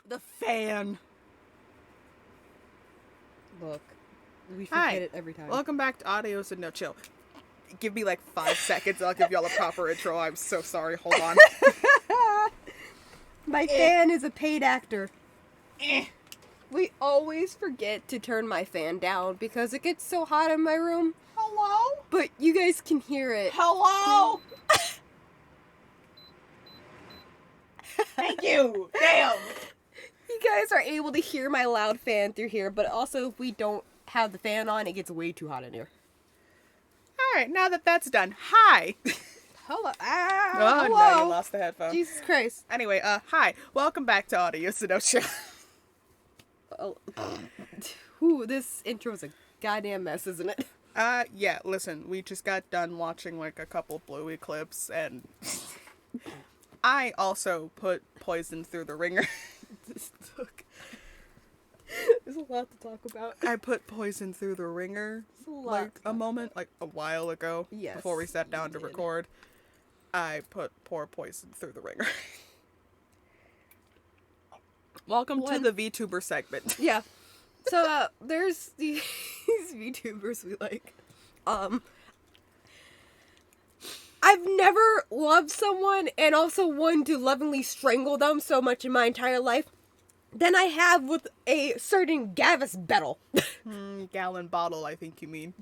The fan. Look, we forget Hi. it every time. Welcome back to Audios and No Chill. Give me like 5 seconds. I'll give y'all a proper intro. I'm so sorry. Hold on. My fan is a paid actor. We always forget to turn my fan down because it gets so hot in my room. Hello? But you guys can hear it. Hello? Thank you. Damn. You guys are able to hear my loud fan through here, but also if we don't have the fan on, it gets way too hot in here. Alright, now that that's done, hi. Hello. Oh, Hello. no, you lost the headphone. Jesus Christ. Anyway, hi. Welcome back to Audios and No Chill. Ooh, this intro is a goddamn mess, isn't it? Yeah, listen, we just got done watching like a couple Bluey clips, and I also put Poison through the ringer. There's a lot to talk about. I put Poison through the ringer like a while ago. Yes, before we sat down you to did. record. I put poor Poison through the ringer. Welcome to the VTuber segment. Yeah. So, there's these VTubers we like. I've never loved someone and also wanted to lovingly strangle them so much in my entire life than I have with a certain Gavis Beetle. Gallon bottle, I think you mean.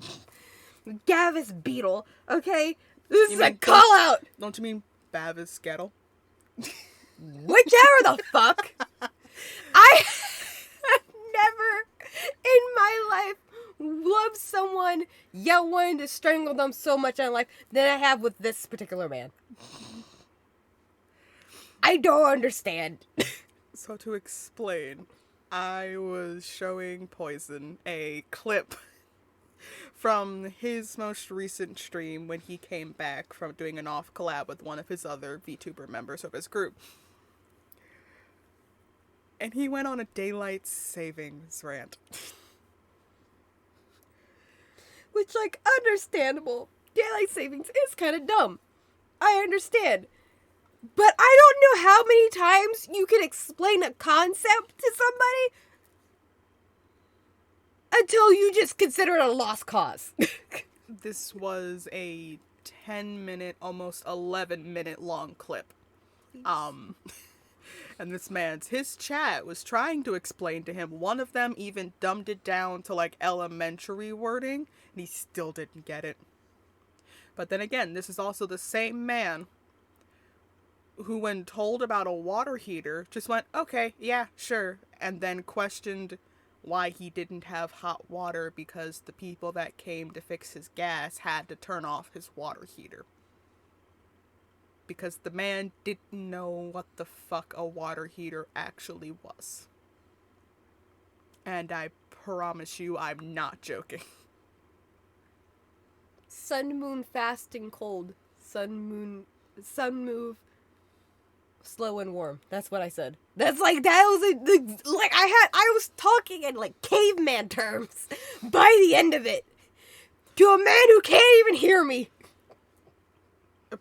Gavis Beetle, okay? This You is a mean- call out! Don't you mean Bavis Skettle? Whichever the fuck! I have never in my life loved someone yet wanted to strangle them so much in life than I have with this particular man. I don't understand. So to explain, I was showing Poison a clip from his most recent stream when he came back from doing an off collab with one of his other VTuber members of his group. And he went on a daylight savings rant. Which, like, understandable. Daylight savings is kind of dumb. I understand. But I don't know how many times you can explain a concept to somebody until you just consider it a lost cause. This was a 10-minute, almost 11-minute long clip. And this his chat was trying to explain to him. One of them even dumbed it down to like elementary wording, and he still didn't get it. But then again, this is also the same man who, when told about a water heater, just went, okay, yeah, sure, and then questioned why he didn't have hot water because the people that came to fix his gas had to turn off his water heater. Because the man didn't know what the fuck a water heater actually was. And I promise you, I'm not joking. Sun, moon, fast and cold. Sun move, slow and warm. That's what I said. That's like, that was I was talking in like caveman terms by the end of it. To a man who can't even hear me.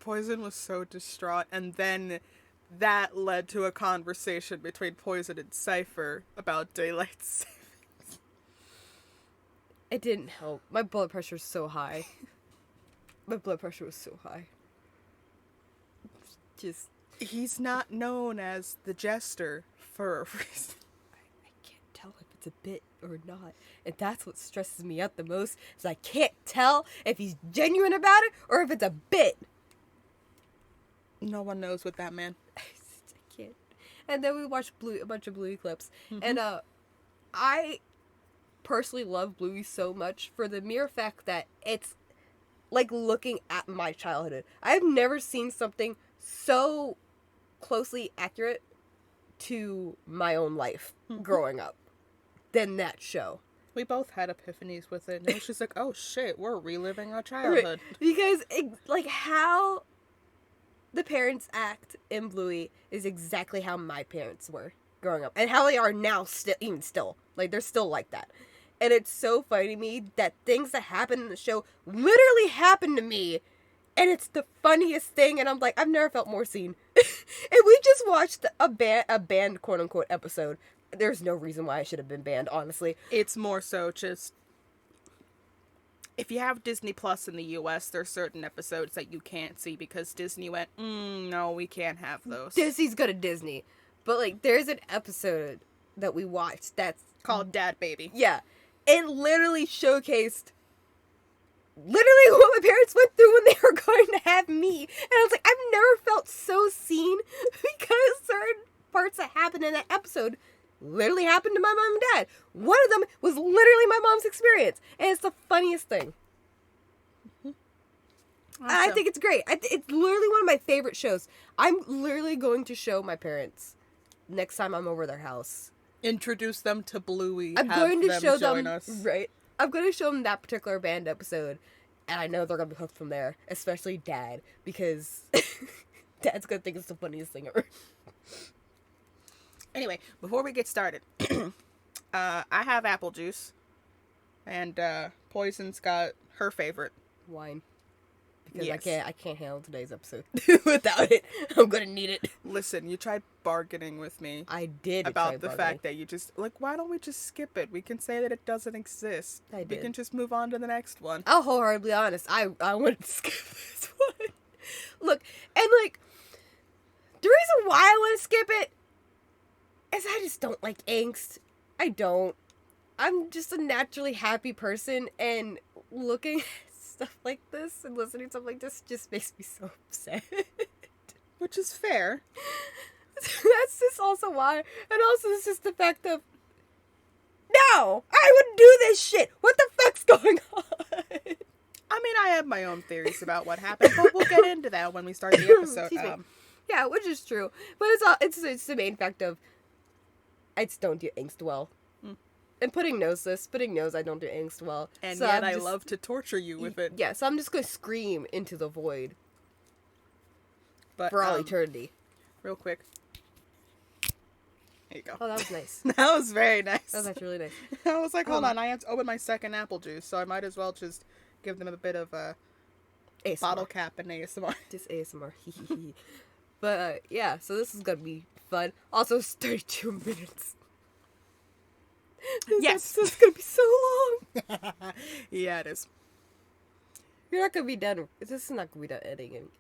Poison was so distraught, and then that led to a conversation between Poison and Cypher about daylight savings. It didn't help. My blood pressure is so high. My blood pressure was so high. Just... He's not known as the Jester for a reason. I can't tell if it's a bit or not. And that's what stresses me out the most, is I can't tell if he's genuine about it or if it's a bit. No one knows with that man. I can't. And then we watched a bunch of Bluey clips. And I personally love Bluey so much for the mere fact that it's like looking at my childhood. I've never seen something so closely accurate to my own life growing up than that show. We both had epiphanies with it, and it was just like, oh shit, we're reliving our childhood. Because, like, how the parents act in Bluey is exactly how my parents were growing up. And how they are now, even still. Like, they're still like that. And it's so funny to me that things that happen in the show literally happened to me And it's the funniest thing, and I'm like, I've never felt more seen. And we just watched a band quote-unquote episode. There's no reason why I should have been banned, honestly. It's more so just... If you have Disney Plus in the US, there's certain episodes that you can't see because Disney went, no, we can't have those. Disney's good at Disney. But, like, there's an episode that we watched that's... Called Dad Baby. Yeah. It literally showcased... literally what my parents went through when they were going to have me. And I was like, I've never felt so seen because certain parts that happened in that episode literally happened to my mom and dad. One of them was literally my mom's experience. And it's the funniest thing. Awesome. I think it's great. It's literally one of my favorite shows. I'm literally going to show my parents next time I'm over their house. Introduce them to Bluey. I'm going to show them, us. right? I'm going to show them that particular band episode, and I know they're going to be hooked from there, especially Dad, because Dad's going to think it's the funniest thing ever. Anyway, before we get started, I have apple juice, and Poison's got her favorite. Wine. Because Yes. I can't handle today's episode without it. I'm going to need it. Listen, you tried bargaining with me I did about the fact that you just, like, why don't we just skip it? We can say that it doesn't exist. I We did. can just move on to the next one. I'll wholeheartedly honest. I wanted to skip this one. Look, and like, the reason why I want to skip it is I just don't like angst. I don't. I'm just a naturally happy person, and looking at stuff like this and listening to stuff like this just makes me so upset. Which is fair. That's just also why. And also it's just the fact of, no, I wouldn't do this shit. What the fuck's going on? I mean, I have my own theories about what happened, but we'll get into that when we start the episode. Excuse me. Yeah, which is true. But it's the main fact of, I just don't do angst well. And putting knows this. Putting knows I don't do angst well. And so yet I'm I just- love to torture you with it. Yeah, so I'm just going to scream into the void But for all eternity. real quick. There you go. Oh, that was nice. That was very nice. That was actually really nice. I was like, hold on, I have to open my second apple juice, so I might as well just give them a bit of a ASMR. bottle cap and ASMR. Just ASMR. But, yeah, so this is going to be fun. Also, it's 32 minutes. This Yes. episode's going to be so long. Yeah, it is. You're not going to be done. This is not going to be done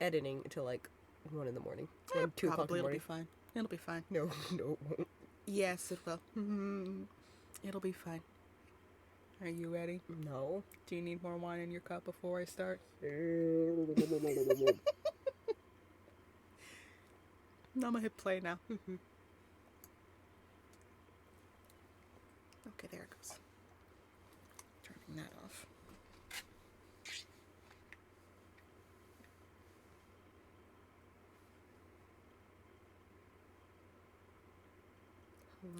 editing until, like, 1 in the morning. 1, 2 o'clock in Probably the it'll be morning. fine. It'll be fine. No, it won't. Yes, it will. It'll be fine. Are you ready? No. Do you need more wine in your cup before I start? No, I'm gonna hit play now. Okay, there it goes. Turning that off.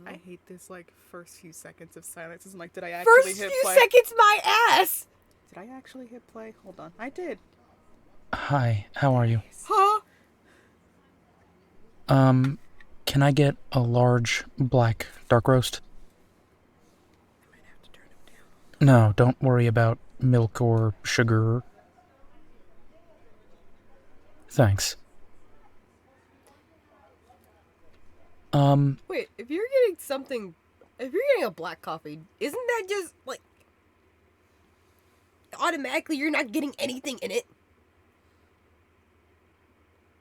I hate this, like, first few seconds of silence. I'm like, did I actually First hit few play? seconds, my ass! Did I actually hit play? Hold on. I did. Hi, how are you? Huh? Can I get a large black dark roast? I might have to turn him down. No, don't worry about milk or sugar. Thanks. Wait, if you're getting a black coffee, isn't that just, like, automatically you're not getting anything in it?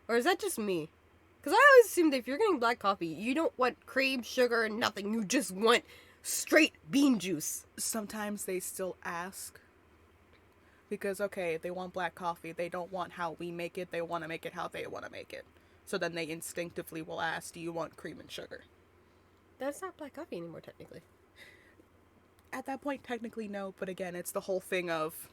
Or is that just me? Because I always assumed that if you're getting black coffee, you don't want cream, sugar, and nothing. You just want straight bean juice. Sometimes they still ask. Because, okay, if they want black coffee, they don't want how we make it. They want to make it how they want to make it. So then they instinctively will ask, do you want cream and sugar? That's not black coffee anymore, technically. At that point, technically no. But again, it's the whole thing of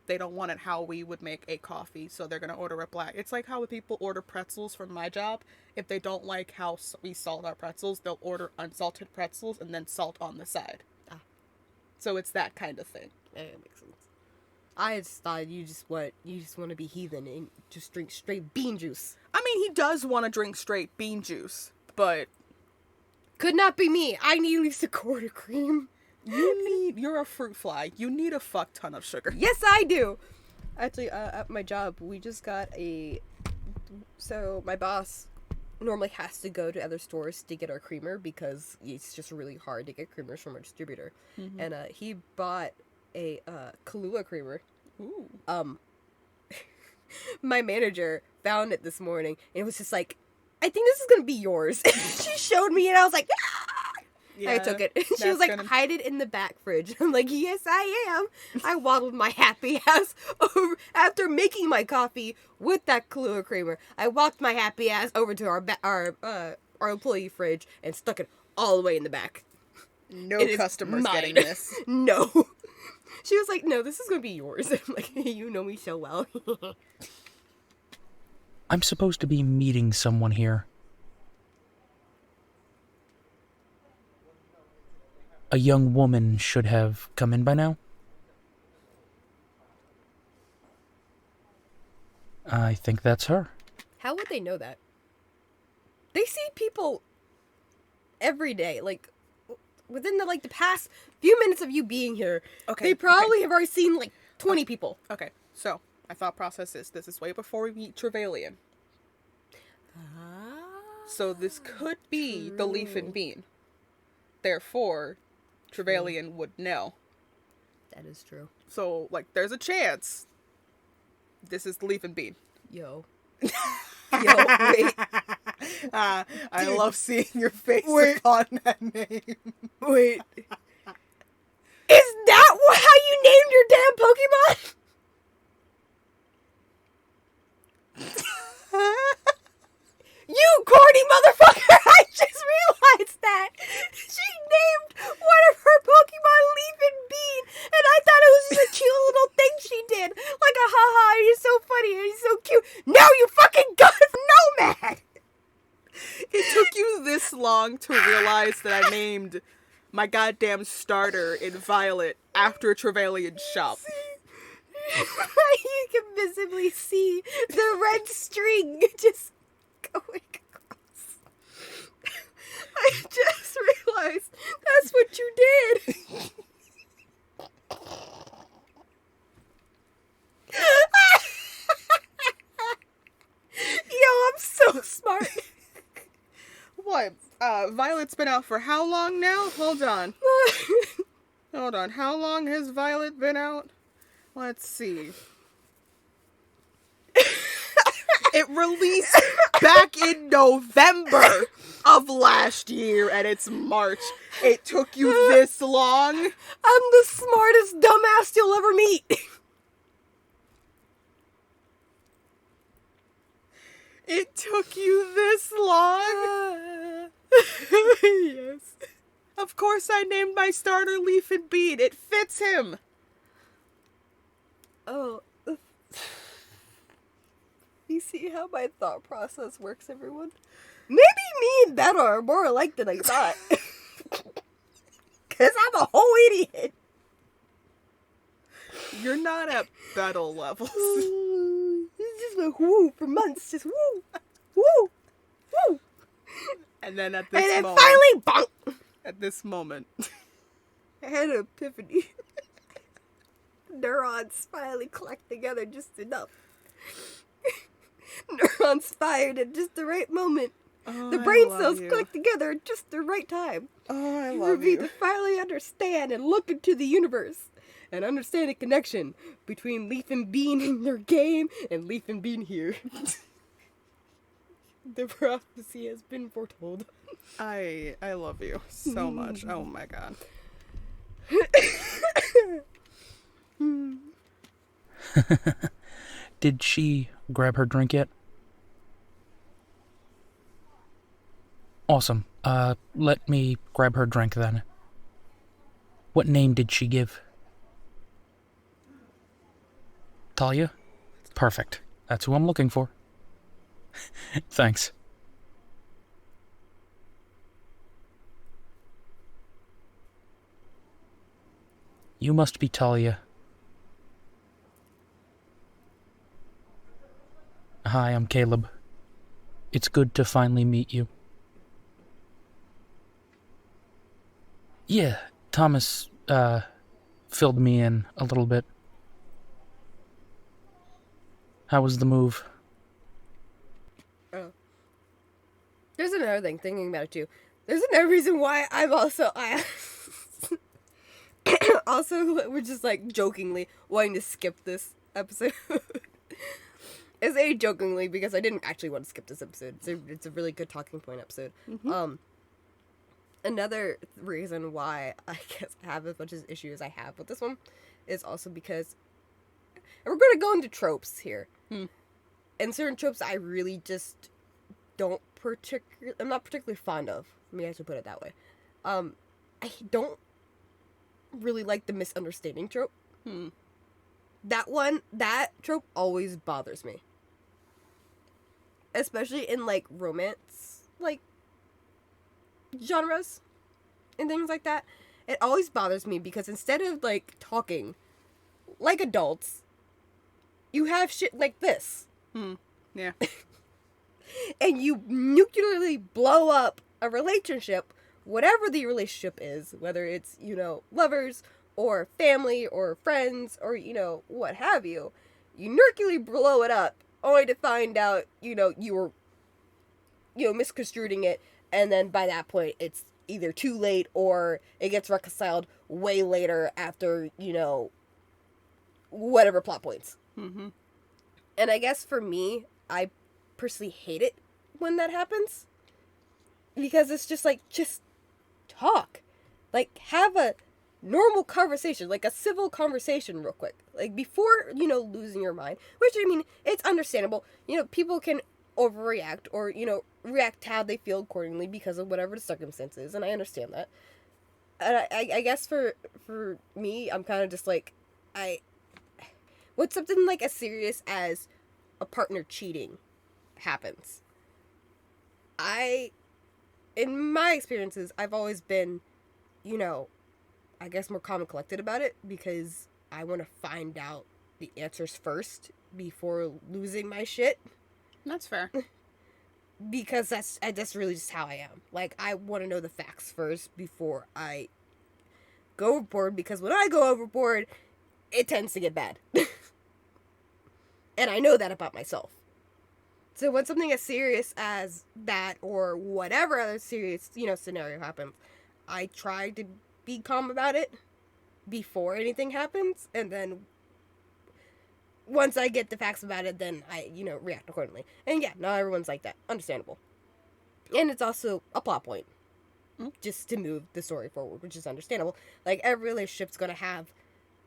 they don't want it how we would make a coffee. So they're going to order it black. It's like how people order pretzels from my job. If they don't like how we salt our pretzels, they'll order unsalted pretzels and then salt on the side. Ah. So it's that kind of thing. Yeah, it makes sense. I just thought you just want to be heathen and just drink straight bean juice. I mean, he does want to drink straight bean juice, but Could not be me. I need at least a quart of cream. you're a fruit fly. You need a fuck ton of sugar. Yes, I do. Actually, at my job, we just got a. So my boss normally has to go to other stores to get our creamer because it's just really hard to get creamers from our distributor. Mm-hmm. And he bought a Kahlua creamer. Ooh. My manager found it this morning and it was just like, I think this is gonna be yours. She showed me and I was like, ah! Yeah, I took it. She was like, hide it in the back fridge. I'm like, yes, I am. I waddled my happy ass over after making my coffee with that Kahlua creamer. I walked my happy ass over to our employee fridge and stuck it all the way in the back. No customers getting this. No. She was like, no, this is gonna be yours. I'm like, you know me so well. I'm supposed to be meeting someone here. A young woman should have come in by now. I think that's her. How would they know that? They see people every day. Like, within the past few minutes of you being here, Okay, they probably have already seen, 20 people. Okay, so my thought process is this is way before we meet Trevelyan. So this could be the Leaf and Bean. Therefore, Trevelyan would know. That is true. So, there's a chance this is the Leaf and Bean. Yo, wait. I love seeing your face upon that name. Wait. Is that how you named your damn Pokemon? You corny motherfucker! I just realized that! She named one of her Pokemon Leaf and Bean, and I thought it was just a cute little thing she did. Like a haha, he's so funny and he's so cute. Now you fucking got it from Nomad! It took you this long to realize that I named my goddamn starter in Violet after Trevelyan's shop. You can visibly see the red string just going across. I just realized that's what you did. Yo, I'm so smart. What? Violet's been out for how long now? Hold on. How long has Violet been out? Let's see. It released back in November of last year, and it's March. It took you this long? I'm the smartest dumbass you'll ever meet. It took you this long? Yes. Of course I named my starter Leaf and Bean. It fits him. Oh. You see how my thought process works, everyone? Maybe me and Beto are more alike than I thought. Because I'm a whole idiot. You're not at battle levels. It's just like woo for months. Just woo. Woo. Woo. And then at this And then moment... finally, bonk. At this moment... I had an epiphany. Neurons finally collect together just enough. Neurons fired at just the right moment. Oh, The brain I love cells you. click together at just the right time. Oh, I For love me you. to finally understand and look into the universe and understand the connection between Leaf and Bean in their game and Leaf and Bean here. The prophecy has been foretold. I love you so much. Oh my god. Did she grab her drink yet? Awesome. Let me grab her drink then. What name did she give? Talia? Perfect. That's who I'm looking for. Thanks. You must be Talia. Hi, I'm Caleb. It's good to finally meet you. Yeah, Thomas, filled me in a little bit. How was the move? Oh. There's another thing, thinking about it too. There's another reason why I also, we're just like jokingly wanting to skip this episode. It's a jokingly because I didn't actually want to skip this episode. It's a really good talking point episode. Mm-hmm. Another reason why I guess I have as much as issue as I have with this one is also because, and we're going to go into tropes here. And certain tropes I really just I'm not particularly fond of. Let me actually put it that way. I don't really like the misunderstanding trope. That trope always bothers me. Especially in, like, romance, like, genres and things like that. It always bothers me because instead of, like, talking like adults, you have shit like this. Yeah. And you nuclearly blow up a relationship, whatever the relationship is, whether it's, lovers or family or friends or, what have you. You nuclearly blow it up only to find out, you were, misconstruing it, and then by that point it's either too late or it gets reconciled way later after, whatever plot points. Mm-hmm. And I guess for me, I personally hate it when that happens. Because it's just like, just talk. Like, have a normal conversation, like a civil conversation real quick. Like, before, losing your mind. Which, I mean, it's understandable. People can overreact or, react how they feel accordingly because of whatever the circumstances. And I understand that. And I guess for me, I'm kind of just like, what's something like as serious as a partner cheating happens? In my experiences, I've always been, I guess more calm and collected about it because I want to find out the answers first before losing my shit. That's fair. Because that's really just how I am. Like, I want to know the facts first before I go overboard, because when I go overboard, it tends to get bad. And I know that about myself. So when something as serious as that or whatever other serious, scenario happens, I try to be calm about it before anything happens, and then once I get the facts about it, then I, react accordingly. And yeah, not everyone's like that. Understandable. And it's also a plot point. Just to move the story forward, which is understandable. Like, every relationship's gonna have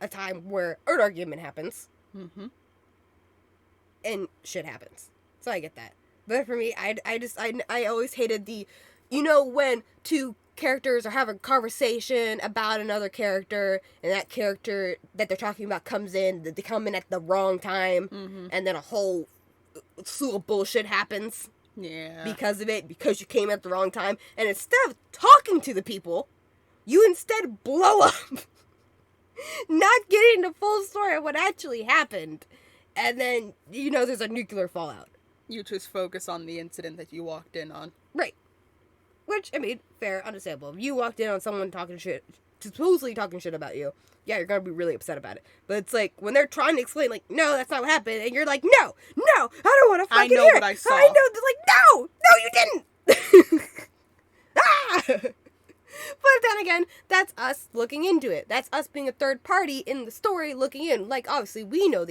a time where an argument happens. Mm-hmm. And shit happens. So I get that. But for me, I always hated the, when two characters are having a conversation about another character, and that character that they're talking about comes in, they come in at the wrong time, and then a whole slew of bullshit happens. Yeah. Because of it, because you came at the wrong time, and instead of talking to the people, you instead blow up. Not getting the full story of what actually happened. And then, there's a nuclear fallout. You just focus on the incident that you walked in on. Right. Which, I mean, fair, understandable. If you walked in on someone supposedly talking shit about you, yeah, you're gonna be really upset about it. But it's like, when they're trying to explain, like, no, that's not what happened, and you're like, no, I don't want to fucking hear it. I know what I saw. I know, they're like, no, you didn't. Ah! But then again, that's us looking into it. That's us being a third party in the story looking in. Like, obviously, we know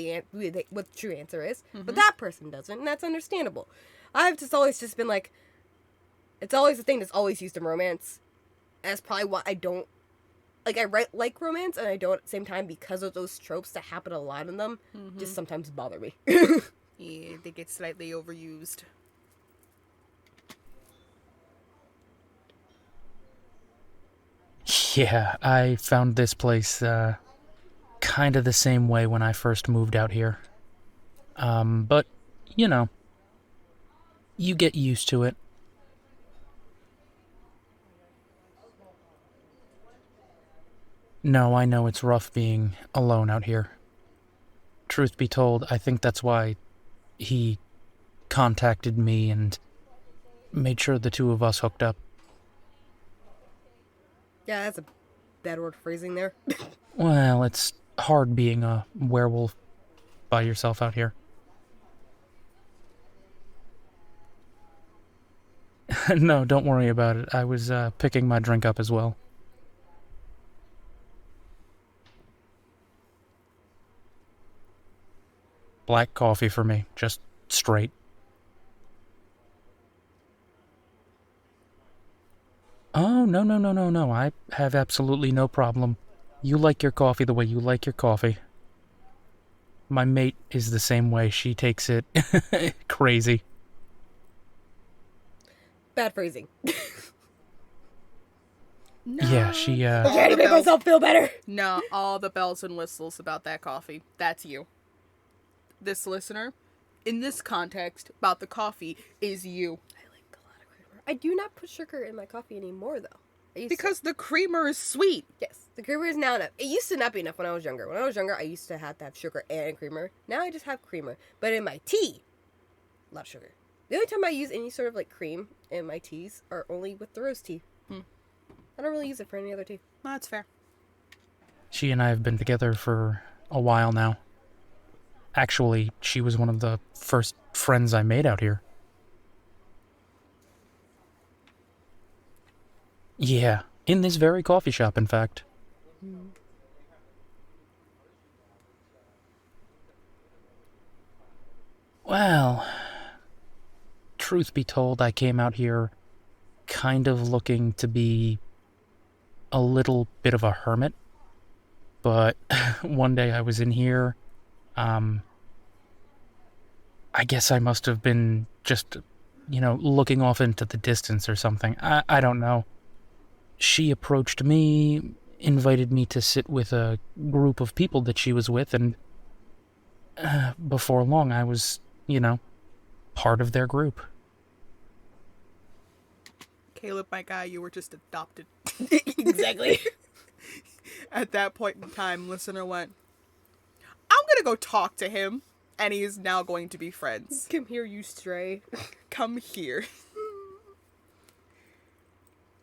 what the true answer is, but that person doesn't, and that's understandable. I've just always just been like, it's always a thing that's always used in romance. And that's probably why I don't, like, I like romance, and I don't at the same time, because of those tropes that happen a lot in them, just sometimes bother me. Yeah, they get slightly overused. Yeah, I found this place, kind of the same way when I first moved out here. But, you get used to it. No, I know it's rough being alone out here. Truth be told, I think that's why he contacted me and made sure the two of us hooked up. Yeah, that's a bad word phrasing there. Well, it's hard being a werewolf by yourself out here. No, don't worry about it. I was picking my drink up as well. Black coffee for me, just straight. Oh, no, no, no, no, no. I have absolutely no problem. You like your coffee the way you like your coffee. My mate is the same way. She takes it crazy. Bad phrasing. No. Yeah, she, I'm trying to make myself feel better. No, all the bells and whistles about that coffee. That's you. This listener, in this context, about the coffee, is you. I like a lot of creamer. I do not put sugar in my coffee anymore, though. Because the creamer is sweet. Yes, the creamer is now enough. It used to not be enough when I was younger. When I was younger, I used to have sugar and creamer. Now I just have creamer. But in my tea, a lot of sugar. The only time I use any sort of like cream in my teas are only with the rose tea. I don't really use it for any other tea. No, that's fair. She and I have been together for a while now. Actually, she was one of the first friends I made out here. Yeah, in this very coffee shop, in fact. Well, truth be told, I came out here kind of looking to be a little bit of a hermit. But one day I was in here, I guess I must have been just, looking off into the distance or something. I don't know. She approached me, invited me to sit with a group of people that she was with, and before long I was, part of their group. Caleb, my guy, you were just adopted. Exactly. At that point in time, listener went, I'm gonna go talk to him, and he is now going to be friends. Come here, you stray. Come here.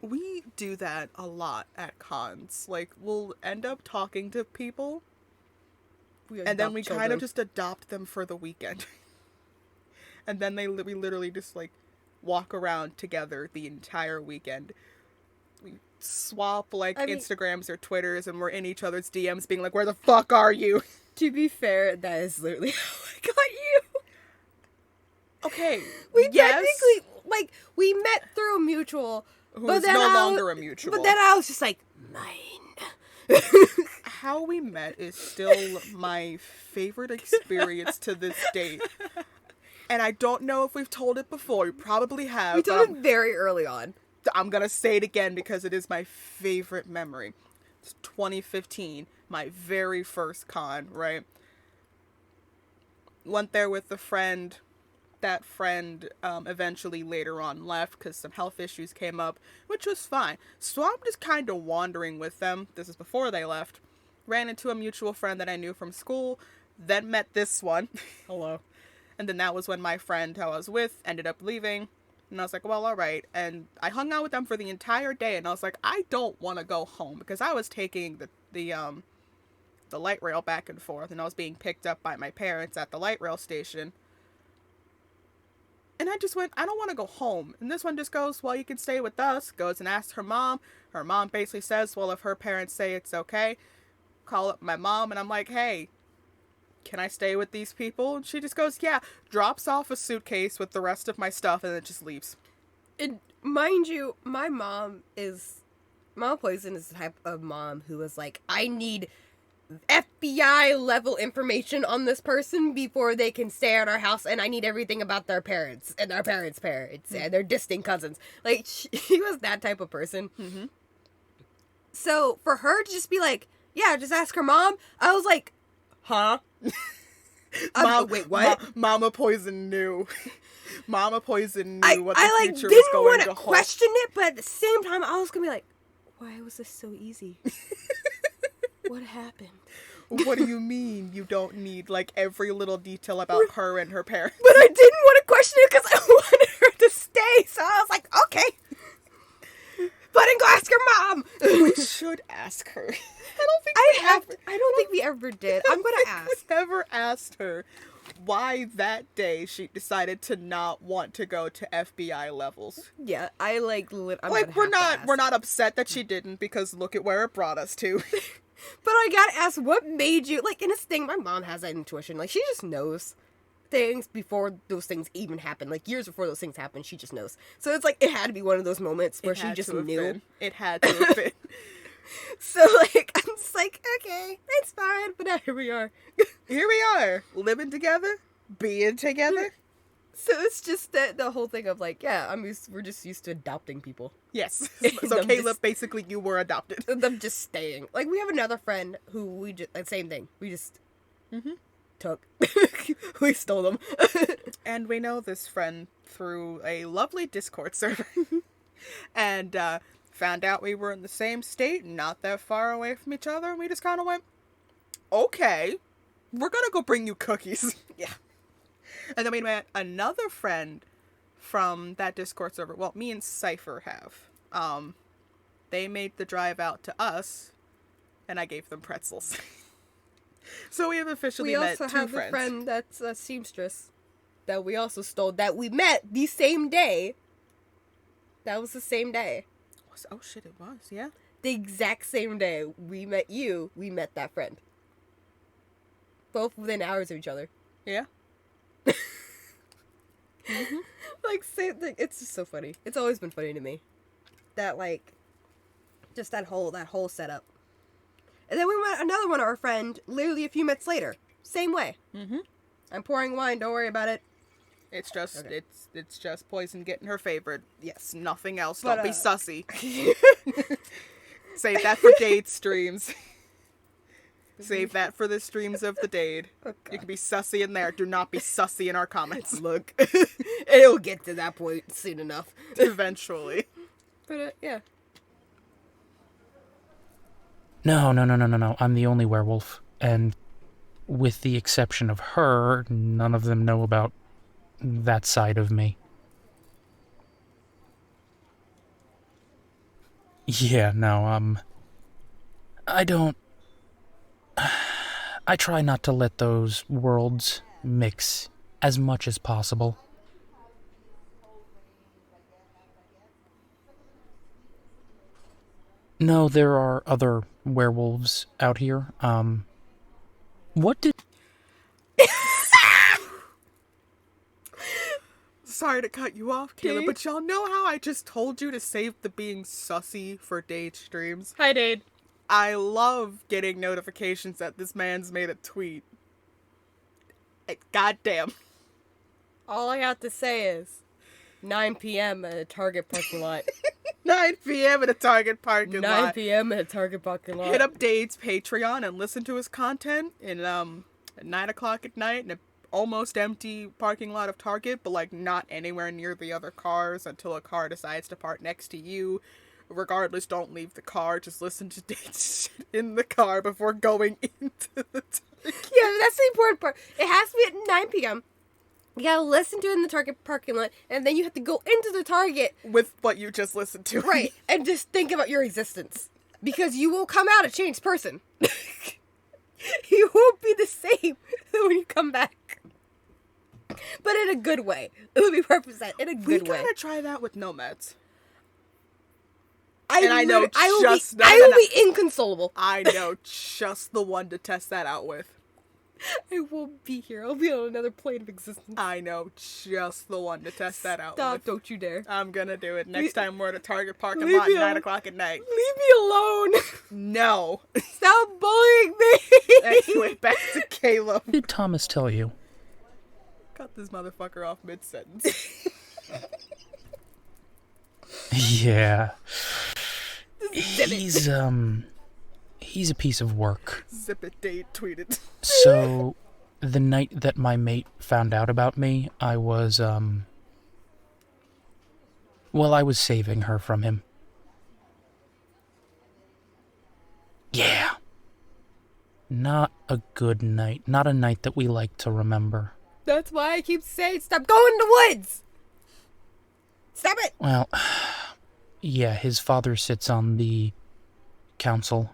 We do that a lot at cons. Like, we'll end up talking to people, and then we kind of just adopt them for the weekend. And then we literally just, like, walk around together the entire weekend. We swap, Instagrams or Twitters, and we're in each other's DMs being like, where the fuck are you? To be fair, that is literally how I got you. Okay, We technically, we met through a mutual. Who is no longer a mutual. But then I was just like, mine. How we met is still my favorite experience to this date. And I don't know if we've told it before. We probably have. We told it very early on. I'm going to say it again because it is my favorite memory. It's 2015, my very first con, right? Went there with a friend. That friend eventually later on left because some health issues came up, which was fine. So I'm just kind of wandering with them. This is before they left. Ran into a mutual friend that I knew from school. Then met this one. Hello. And then that was when my friend who I was with ended up leaving. And I was like, well, all right. And I hung out with them for the entire day. And I was like, I don't want to go home because I was taking the light rail back and forth. And I was being picked up by my parents at the light rail station. And I just went, I don't want to go home. And this one just goes, well, you can stay with us. Goes and asks her mom. Her mom basically says, well, if her parents say it's okay, call up my mom. And I'm like, hey, can I stay with these people? And she just goes, yeah. Drops off a suitcase with the rest of my stuff and then just leaves. And mind you, Mama Poison is the type of mom who was like, I need FBI level information on this person before they can stay at our house, and I need everything about their parents and our parents' parents and their distant cousins. Like, she was that type of person. Mm-hmm. So for her to just be like, yeah, just ask her mom, I was like, huh? Wait, what? Mama Poison knew. Mama Poison knew what the I future didn't was going want to to hold. question it, but at the same time, I was gonna be like, why was this so easy? What happened? What do you mean you don't need, every little detail about her and her parents? But I didn't want to question it because I wanted her to stay, so I was like, okay. But then go ask her mom. We should ask her. I don't think we I don't think we ever did. I'm gonna ask. Never asked her. why that day she decided to not want to go to FBI levels. Yeah, I'm we're not upset that she didn't, because look at where it brought us to. But I gotta ask, what made you, like, in this thing, my mom has that intuition, like, she just knows things before those things even happen, like, years before those things happen, she just knows. So it's like, it had to be one of those moments where she just knew. It had to have been. So, like, I'm just like, okay, it's fine, but now here we are. Here we are, living together, being together. So it's just the whole thing of, like, yeah, we're just used to adopting people. Yes. So Caleb, basically, you were adopted. Them just staying. Like, we have another friend who we just, same thing, we just took. We stole them. And we know this friend through a lovely Discord server. And found out we were in the same state, not that far away from each other, and we just kind of went, okay, we're gonna go bring you cookies. Yeah. And then we met another friend from that Discord server. Well, me and Cypher have. They made the drive out to us, and I gave them pretzels. So we have officially met 2 friends. We also have a friend that's a seamstress that we also stole, that we met the same day. That was the same day. Oh shit, it was, yeah. The exact same day we met you, we met that friend. Both within hours of each other. Yeah. Like, same thing. It's just so funny. It's always been funny to me. That, like, just that whole setup. And then we met another one of our friend literally a few minutes later. Same way. Mm-hmm. I'm pouring wine, don't worry about it. It's just, okay. it's just Poison getting her favorite. Yes. Nothing else. But, don't be sussy. Save that for Dade streams. Save that for the streams of the Dade. Oh, you can be sussy in there. Do not be sussy in our comments. Look. It'll get to that point soon enough. Eventually. But, yeah. No. I'm the only werewolf. And with the exception of her, none of them know about that side of me. Yeah, no, I try not to let those worlds mix as much as possible. No, there are other werewolves out here. What did... Sorry to cut you off, Caleb, but y'all know how I just told you to save the being sussy for Dade streams? Hi, Dade. I love getting notifications that this man's made a tweet. Goddamn. All I have to say is 9 p.m. at a Target parking lot. 9 p.m. at a Target parking lot. 9 p.m. at a Target parking lot. Hit up Dade's Patreon and listen to his content at 9 o'clock at night in an almost empty parking lot of Target, but like not anywhere near the other cars until a car decides to park next to you. Regardless, don't leave the car. Just listen to Dade's shit in the car before going into the Target. Yeah, that's the important part. It has to be at 9 p.m. You gotta listen to it in the Target parking lot, and then you have to go into the Target with what you just listened to. Right, and just think about your existence. Because you will come out a changed person. You won't be the same when you come back. But in a good way. Let me represent in a good way. We gotta try that with Nomads. I will be inconsolable. I know just the one to test that out with. I won't be here. I'll be on another plane of existence. I know just the one to test that out Stop, with. don't you dare. I'm gonna do it next time we're at a Target parking lot at 9 o'clock at night. Leave me alone. No. Stop bullying me. Anyway, back to Caleb. What did Thomas tell you? Cut this motherfucker off mid-sentence. Yeah. He's a piece of work. Zip it, Dade tweeted. So, the night that my mate found out about me, I was saving her from him. Yeah. Not a good night. Not a night that we like to remember. That's why I keep saying, stop going in the woods! Stop it! Well, yeah, his father sits on the council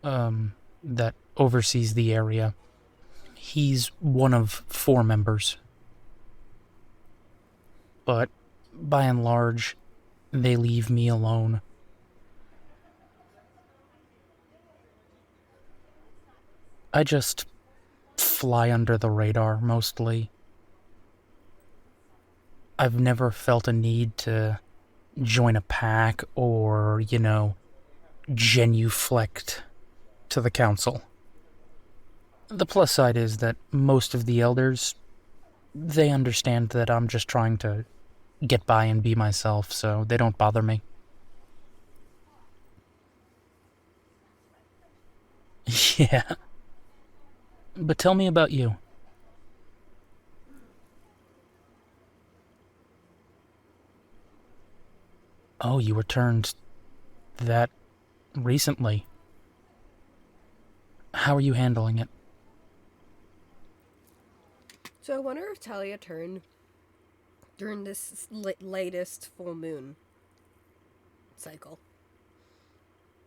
that oversees the area. He's one of 4 members. But, by and large, they leave me alone. I just fly under the radar, mostly. I've never felt a need to join a pack or, genuflect to the council. The plus side is that most of the elders, they understand that I'm just trying to get by and be myself, so they don't bother me. Yeah. But tell me about you. Oh, you returned that recently. How are you handling it? So I wonder if Talia turned during this latest full moon cycle.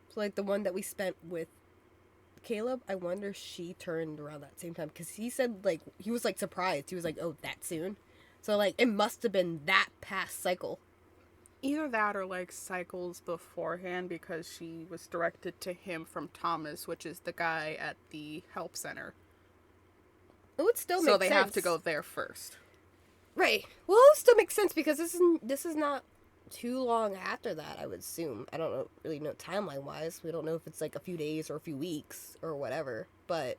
So like the one that we spent with Caleb, I wonder if she turned around that same time. Because he said, like, he was, like, surprised. He was like, oh, that soon? So, like, it must have been that past cycle. Either that or, like, cycles beforehand, because she was directed to him from Thomas, which is the guy at the help center. It would still make sense. So they have to go there first. Right. Well, it still makes sense because this is not too long after that, I would assume. I don't really know timeline-wise. We don't know if it's like a few days or a few weeks or whatever. But,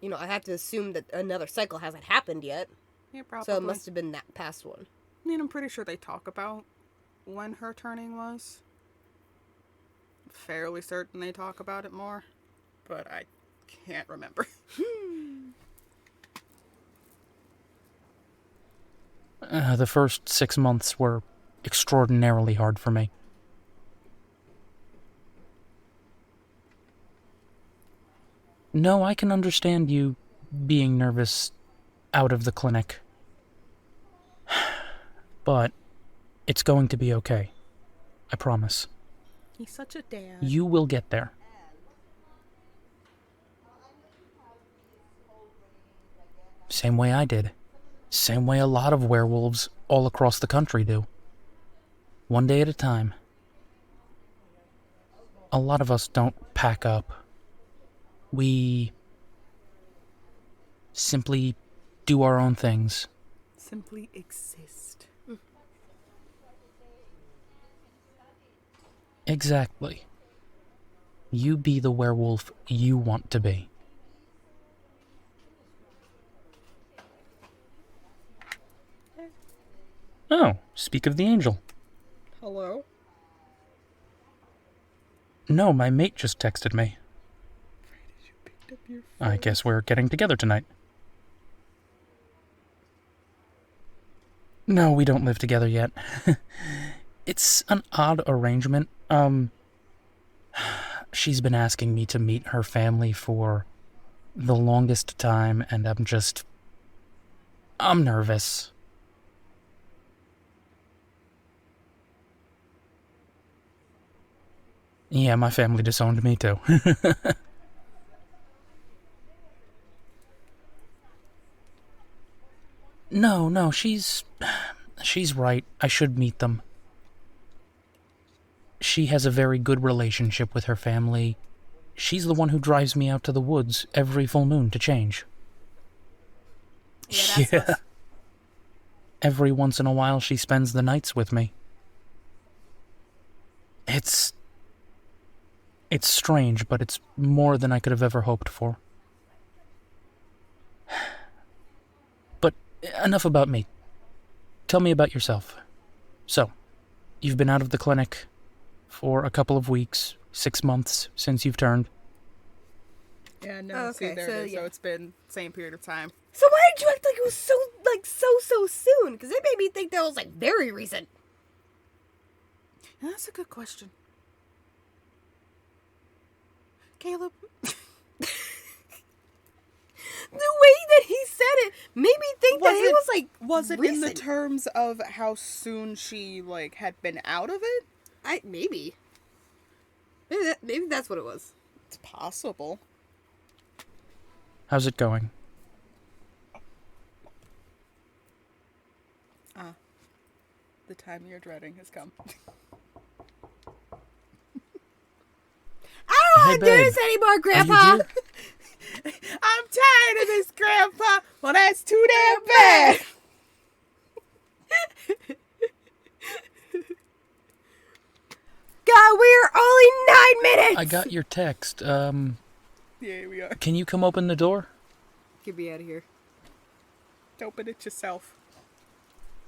I have to assume that another cycle hasn't happened yet. Yeah, probably. So it must have been that past one. I mean, I'm pretty sure they talk about when her turning was. I'm fairly certain they talk about it more. But I can't remember. The first 6 months were extraordinarily hard for me. No, I can understand you being nervous out of the clinic. But it's going to be okay. I promise. He's such a dad. You will get there. Same way I did. Same way a lot of werewolves all across the country do. One day at a time. A lot of us don't pack up. We simply do our own things. Simply exist. Exactly. You be the werewolf you want to be. Oh, speak of the angel. Hello? No, my mate just texted me. I guess we're getting together tonight. No, we don't live together yet. It's an odd arrangement. She's been asking me to meet her family for the longest time, and I'm nervous. Yeah, my family disowned me too. No, she's right. I should meet them. She has a very good relationship with her family. She's the one who drives me out to the woods every full moon to change. Yeah, that's us. Every once in a while she spends the nights with me. It's strange, but it's more than I could have ever hoped for. But enough about me. Tell me about yourself. So, you've been out of the clinic for a couple of weeks, 6 months since you've turned. Yeah, no, Oh, see, okay, there so, it is. yeah. So it's been same period of time. So why did you act like it was so soon? Because it made me think that was, like, very recent. That's a good question. Caleb? The way that he said it made me think that it was, like, Was it recent. in the terms of how soon she, like, had been out of it? Maybe that's what it was. It's possible. How's it going? The time you're dreading has come. I don't want to do babe. this anymore, Are Grandpa. you here? I'm tired of this, Grandpa. Well, that's too damn bad. God, we're only 9 minutes. I got your text. Yeah, we are. Can you come open the door? Get me out of here. Open it yourself.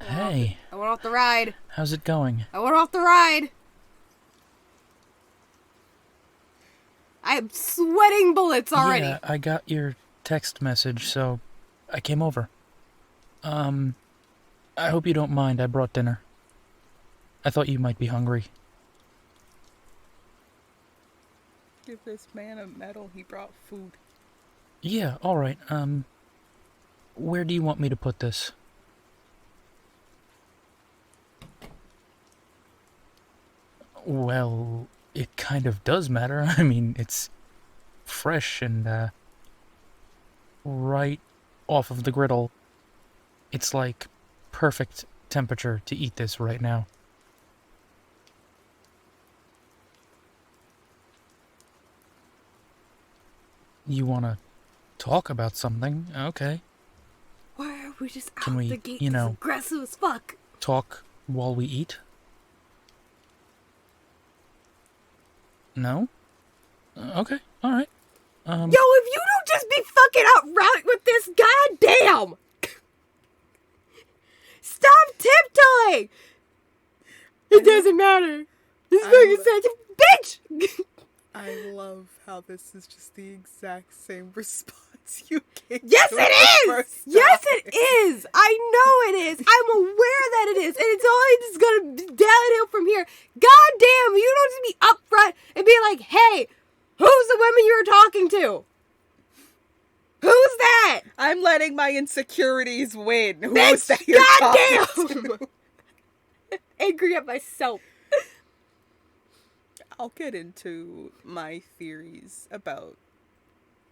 Hey, I went off the ride. how's it going? I went off the ride. I am sweating bullets already. Yeah, I got your text message, so I came over. I hope you don't mind. I brought dinner. I thought you might be hungry. Give this man a medal. He brought food. Yeah, all right. Where do you want me to put this? Well, it kind of does matter. I mean, it's fresh and, right off of the griddle. It's like perfect temperature to eat this right now. You want to talk about something? Okay. Why are we just Can out we, the gate? you know- Aggressive as fuck. Talk while we eat? No? Okay, alright. Yo, if you don't just be fucking outright with this, goddamn! Stop tiptoeing! It doesn't matter. This fucking said, bitch! I love how this is just the exact same response you gave. Yes, to the it is! first Yes, time. it is! I know it is! I'm aware that it is, and it's only just gonna be downhill from here. God damn, you don't just be upfront and be like, hey, who's the women you were talking to? Who's that? I'm letting my insecurities win. Who Bitch, is that you're talking goddamn! to? Angry at myself. I'll get into my theories about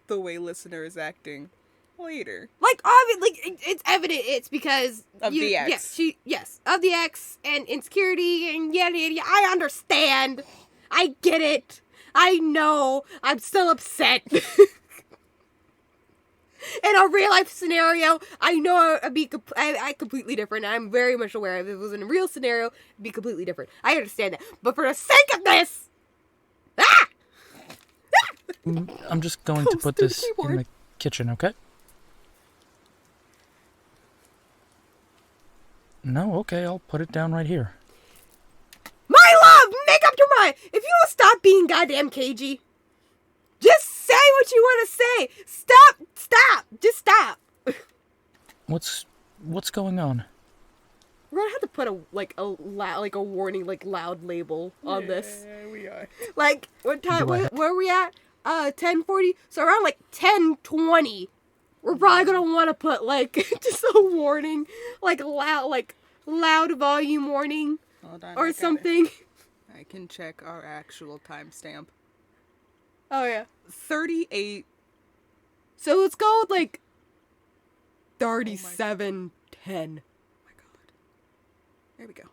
the way Listner is acting later. Like, obviously, it's evident it's because Of the ex. Yes, of the ex and insecurity and yada yada. Yada. I understand. I get it. I know. I'm still upset. In a real life scenario, I know I'd be I completely different. I'm very much aware if it was in a real scenario, it'd be completely different. I understand that, but for the sake of this, I'm just going to Close put to the this in keyboard. the kitchen, okay? No, okay, I'll put it down right here. my love, make up your mind. If you don't stop being goddamn cagey, just say what you want to say. Stop, just stop. What's going on? We're gonna have to put a warning, like loud label on this. Yeah, we are. Like what time? Do I Where are we at? 10:40. So around like 10:20, we're probably gonna want to put like just a warning, like loud volume warning Hold on, I or got it. something. I can check our actual timestamp. Oh yeah. 38. So let's go with like 37:10. Oh my god. There we go.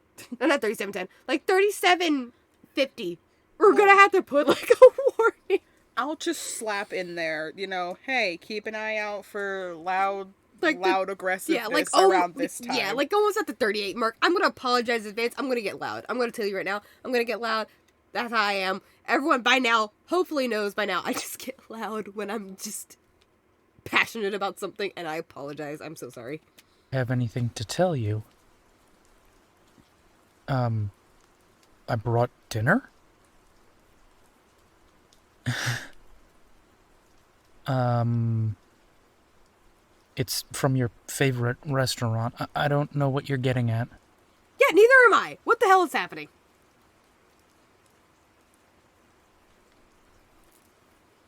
No, not 37:10. Like 37:50. We're gonna have to put like a warning. I'll just slap in there, hey, keep an eye out for loud Like aggressiveness around this time. Yeah, like almost at the 38 mark. I'm gonna apologize in advance. I'm gonna get loud. I'm gonna tell you right now. I'm gonna get loud. That's how I am. Everyone by now hopefully knows by now. I just get loud when I'm just passionate about something, and I apologize. I'm so sorry. Have anything to tell you? I brought dinner? It's from your favorite restaurant. I don't know what you're getting at. Yeah, neither am I. What the hell is happening?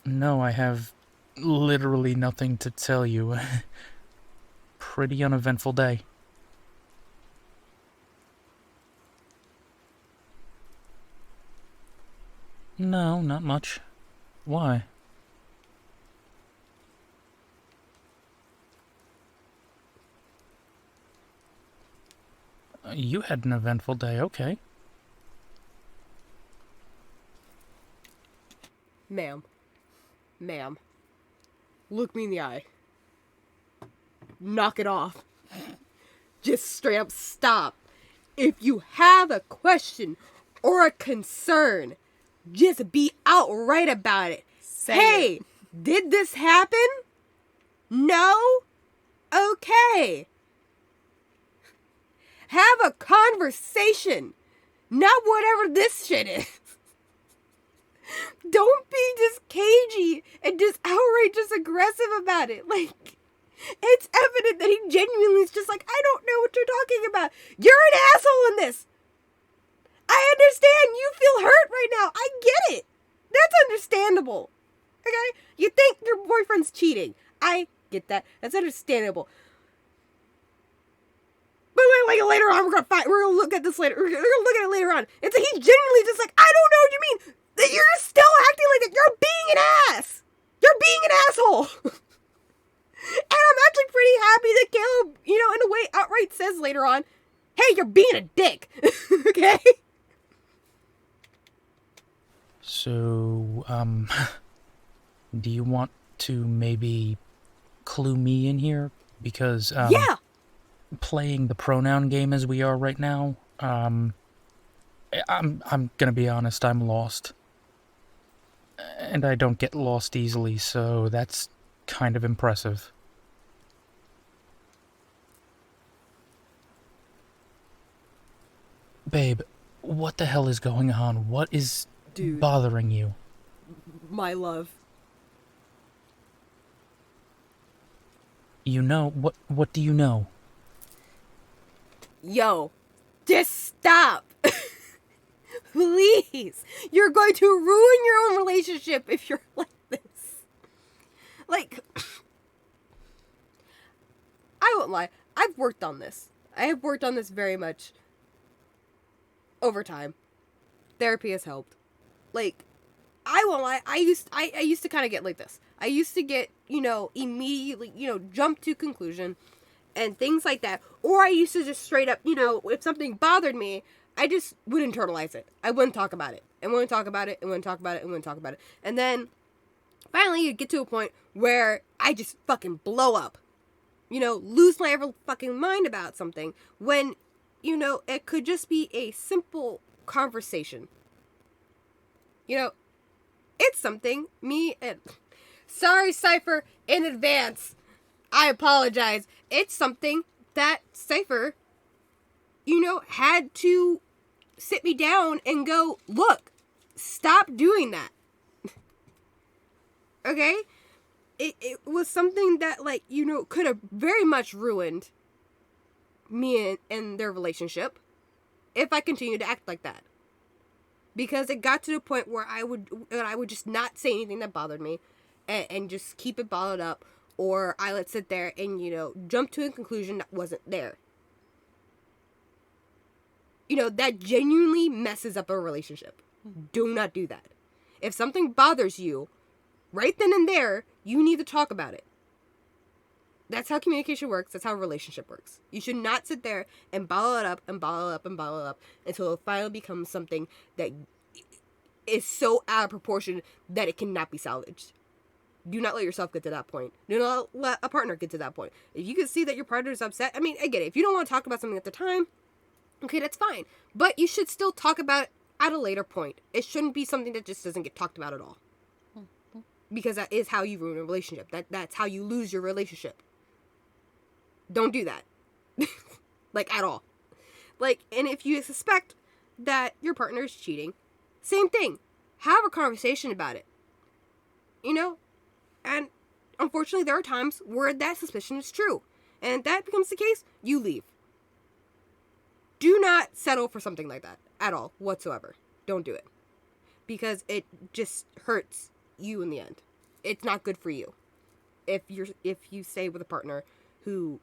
No, I have literally nothing to tell you. Pretty uneventful day. No, not much. Why? You had an eventful day, okay. Ma'am. Look me in the eye. Knock it off. Just straight up stop. If you have a question or a concern, just be outright about it. Hey, did this happen? No? Okay. Have a conversation. Not whatever this shit is. Don't be just cagey and just outright just aggressive about it. Like, it's evident that he genuinely is just like, I don't know what you're talking about. You're an asshole in this. I understand you feel hurt right now. I get it. That's understandable. Okay? You think your boyfriend's cheating. I get that. That's understandable. But like later on, we're gonna look at this later. We're gonna look at it later on. It's like he's genuinely just like, I don't know what you mean. That you're just still acting like that. You're being an ass. You're being an asshole. And I'm actually pretty happy that Caleb, in a way, outright says later on, hey, you're being a dick. Okay? So, do you want to maybe clue me in here? Because, yeah. playing the pronoun game as we are right now, I'm gonna be honest, I'm lost. And I don't get lost easily, so that's kind of impressive. Babe, what the hell is going on? What is bothering you? My love. You know? What do you know? Yo, just stop. Please. You're going to ruin your own relationship if you're like this. Like, I won't lie. I've worked on this. I have worked on this very much over time. Therapy has helped. Like, I won't lie. I used to kind of get like this. I used to get, immediately, jump to conclusion and things like that. Or I used to just straight up, if something bothered me, I just would internalize it. I wouldn't talk about it. And wouldn't talk about it, and wouldn't talk about it, and wouldn't talk about it. And then, finally, you get to a point where I just fucking blow up. Lose my ever fucking mind about something when, it could just be a simple conversation. It's something me and... Sorry, Cypher, in advance. I apologize. It's something that Cypher, had to sit me down and go, look, stop doing that. Okay? It was something that, could have very much ruined me and their relationship if I continued to act like that. Because it got to the point where I would just not say anything that bothered me and just keep it bottled up, or I would sit there and, jump to a conclusion that wasn't there. That genuinely messes up a relationship. Do not do that. If something bothers you, right then and there, you need to talk about it. That's how communication works. That's how a relationship works. You should not sit there and bottle it up and bottle it up and bottle it up until it finally becomes something that is so out of proportion that it cannot be salvaged. Do not let yourself get to that point. Do not let a partner get to that point. If you can see that your partner is upset, I get it. If you don't want to talk about something at the time, okay, that's fine. But you should still talk about it at a later point. It shouldn't be something that just doesn't get talked about at all. Because that is how you ruin a relationship. That's how you lose your relationship. Don't do that. At all. And if you suspect that your partner is cheating, same thing. Have a conversation about it. And unfortunately there are times where that suspicion is true. And if that becomes the case, you leave. Do not settle for something like that at all, whatsoever. Don't do it. Because it just hurts you in the end. It's not good for you. If you stay with a partner who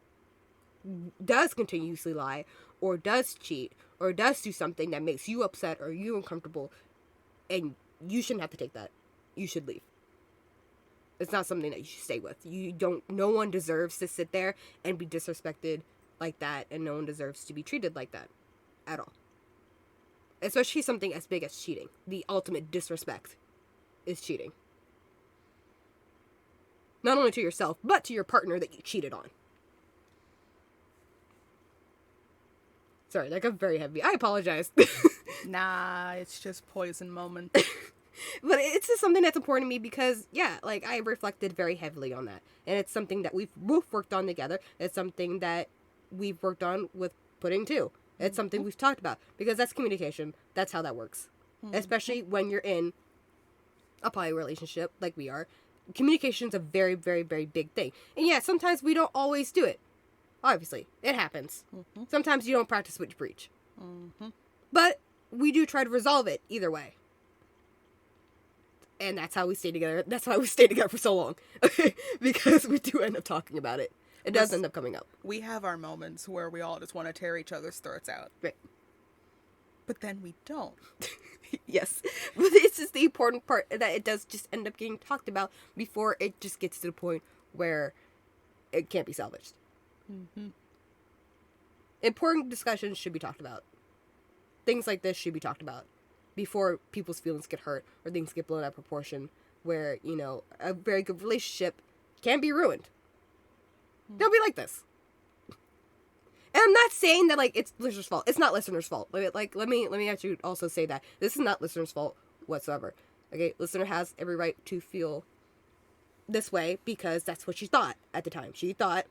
does continuously lie, or does cheat, or does do something that makes you upset or you uncomfortable, and you shouldn't have to take that. You should leave. It's not something that you should stay with. No one deserves to sit there and be disrespected like that, and no one deserves to be treated like that at all. Especially something as big as cheating. The ultimate disrespect is cheating. Not only to yourself, but to your partner that you cheated on. Sorry, that got very heavy. I apologize. Nah, it's just poison moment. But it's just something that's important to me because, yeah, like, I reflected very heavily on that. And it's something that we've both worked on together. It's something that we've worked on with Pudding, too. It's something we've talked about. Because that's communication. That's how that works. Especially when you're in a poly relationship, like we are. Communication's a very, very, very big thing. And yeah, sometimes we don't always do it. Obviously. It happens. Sometimes you don't practice what you preach. But we do try to resolve it either way. And that's how we stay together. That's why we stayed together for so long. Because we do end up talking about it. It does end up coming up. We have our moments where we all just want to tear each other's throats out. Right. But then we don't. Yes. But it's just the important part that it does just end up getting talked about before it just gets to the point where it can't be salvaged. Important discussions should be talked about. Things like this should be talked about before people's feelings get hurt or things get blown out of proportion where, you know, a very good relationship can be ruined. They'll be like this. And I'm not saying that, like, it's Listener's fault. It's not Listener's fault. Like, let me actually also say that. This is not Listener's fault whatsoever. Okay? Listener has every right to feel this way because that's what she thought at the time. She thought...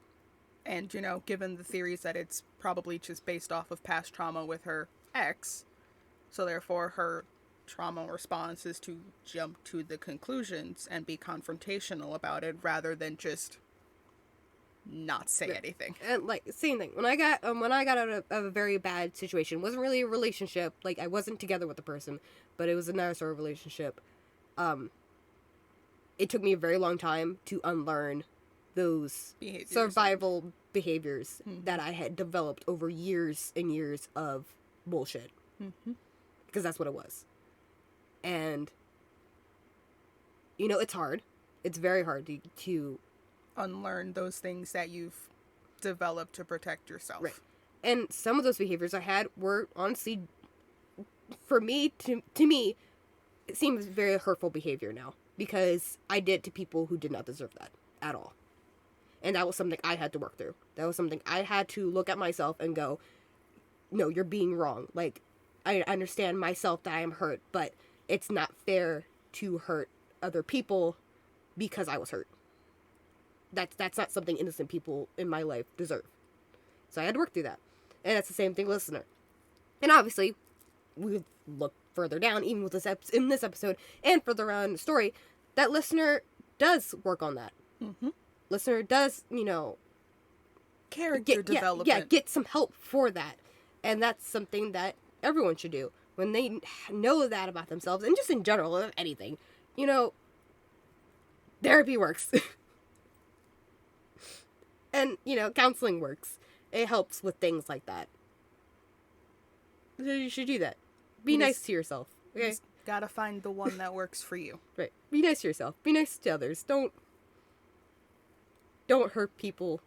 And, you know, given the theories that it's probably just based off of past trauma with her ex, so therefore her trauma response is to jump to the conclusions and be confrontational about it rather than just not say anything. And like same thing. When I got out of a very bad situation, it wasn't really a relationship. Like I wasn't together with the person, but it was another sort of relationship. It took me a very long time to unlearn those survival behaviors that I had developed over years and years of bullshit. Because that's what it was. And, you know, it's hard. It's very hard to unlearn those things that you've developed to protect yourself. Right. And some of those behaviors I had were honestly, for me, to me, it seems very hurtful behavior now. Because I did to people who did not deserve that at all. And that was something I had to work through. That was something I had to look at myself and go, no, you're being wrong. Like, I understand myself that I am hurt, but it's not fair to hurt other people because I was hurt. That's not something innocent people in my life deserve. So I had to work through that. And that's the same thing, Listener. And obviously, we look further down, even with this in this episode, and further on in the story, that Listener does work on that. Listener does, you know... Character development. Yeah, get some help for that. And that's something that everyone should do. When they know that about themselves, and just in general, of anything, you know, therapy works. And, you know, counseling works. It helps with things like that. So you should do that. Be nice to yourself. Okay? You just gotta find the one that works for you. Right. Be nice to yourself. Be nice to others. Don't hurt people.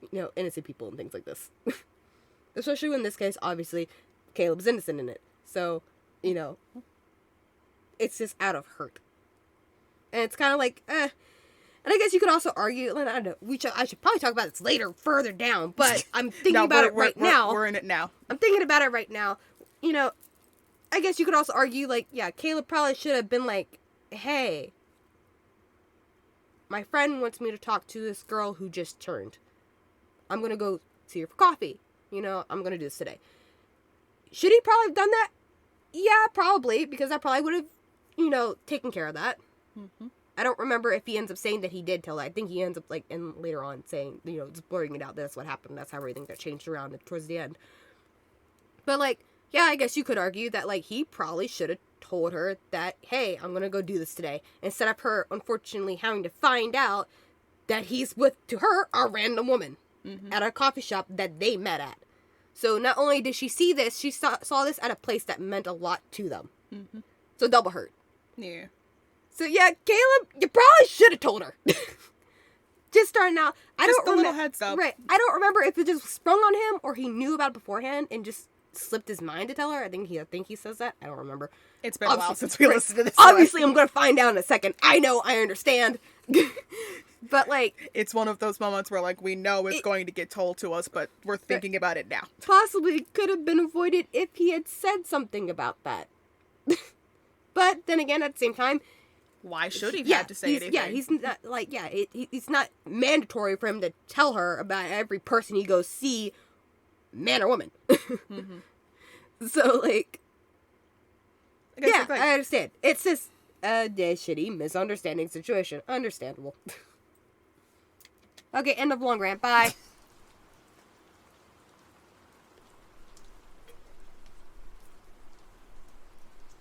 You know, innocent people and things like this. Especially in this case, obviously, Caleb's innocent in it. So, you know, it's just out of hurt. And it's kind of like, And I guess you could also argue, I don't know, I should probably talk about this later, further down, but I'm thinking about it right now. We're in it now. I'm thinking about it right now. You know, I guess you could also argue, like, yeah, Caleb probably should have been like, hey, my friend wants me to talk to this girl who just turned. I'm going to go see her for coffee. You know, I'm going to do this today. Should he probably have done that? Yeah, probably, because I probably would have, you know, taken care of that. I don't remember if he ends up saying that he did tell her. I think he ends up, like, and later on saying, you know, just blurring it out. That's what happened. That's how everything got changed around towards the end. But, like, yeah, I guess you could argue that, like, he probably should have told her that, hey, I'm going to go do this today. Instead of her, unfortunately, having to find out that he's with, to her, a random woman at a coffee shop that they met at. So not only did she see this, she saw this at a place that meant a lot to them. So double hurt. Yeah. So yeah, Caleb, you probably should have told her. Just starting out. I Just don't a little remember. heads up. Right. I don't remember if it just sprung on him or he knew about it beforehand and just slipped his mind to tell her. I think he says that. I don't remember. It's been a while Obviously- since we listened to this. Obviously, I'm gonna find out in a second. I know. I understand. But like, It's one of those moments where like we know it's going to get told to us, but we're thinking about it now. possibly could have been avoided if he had said something about that. But then again, at the same time, Why should he have to say anything? yeah, he's not like it's not mandatory for him to tell her about every person he goes see, man or woman. So like, I guess yeah, it's like- I understand. It's just a shitty misunderstanding situation. Understandable. Okay, end of long rant. Bye.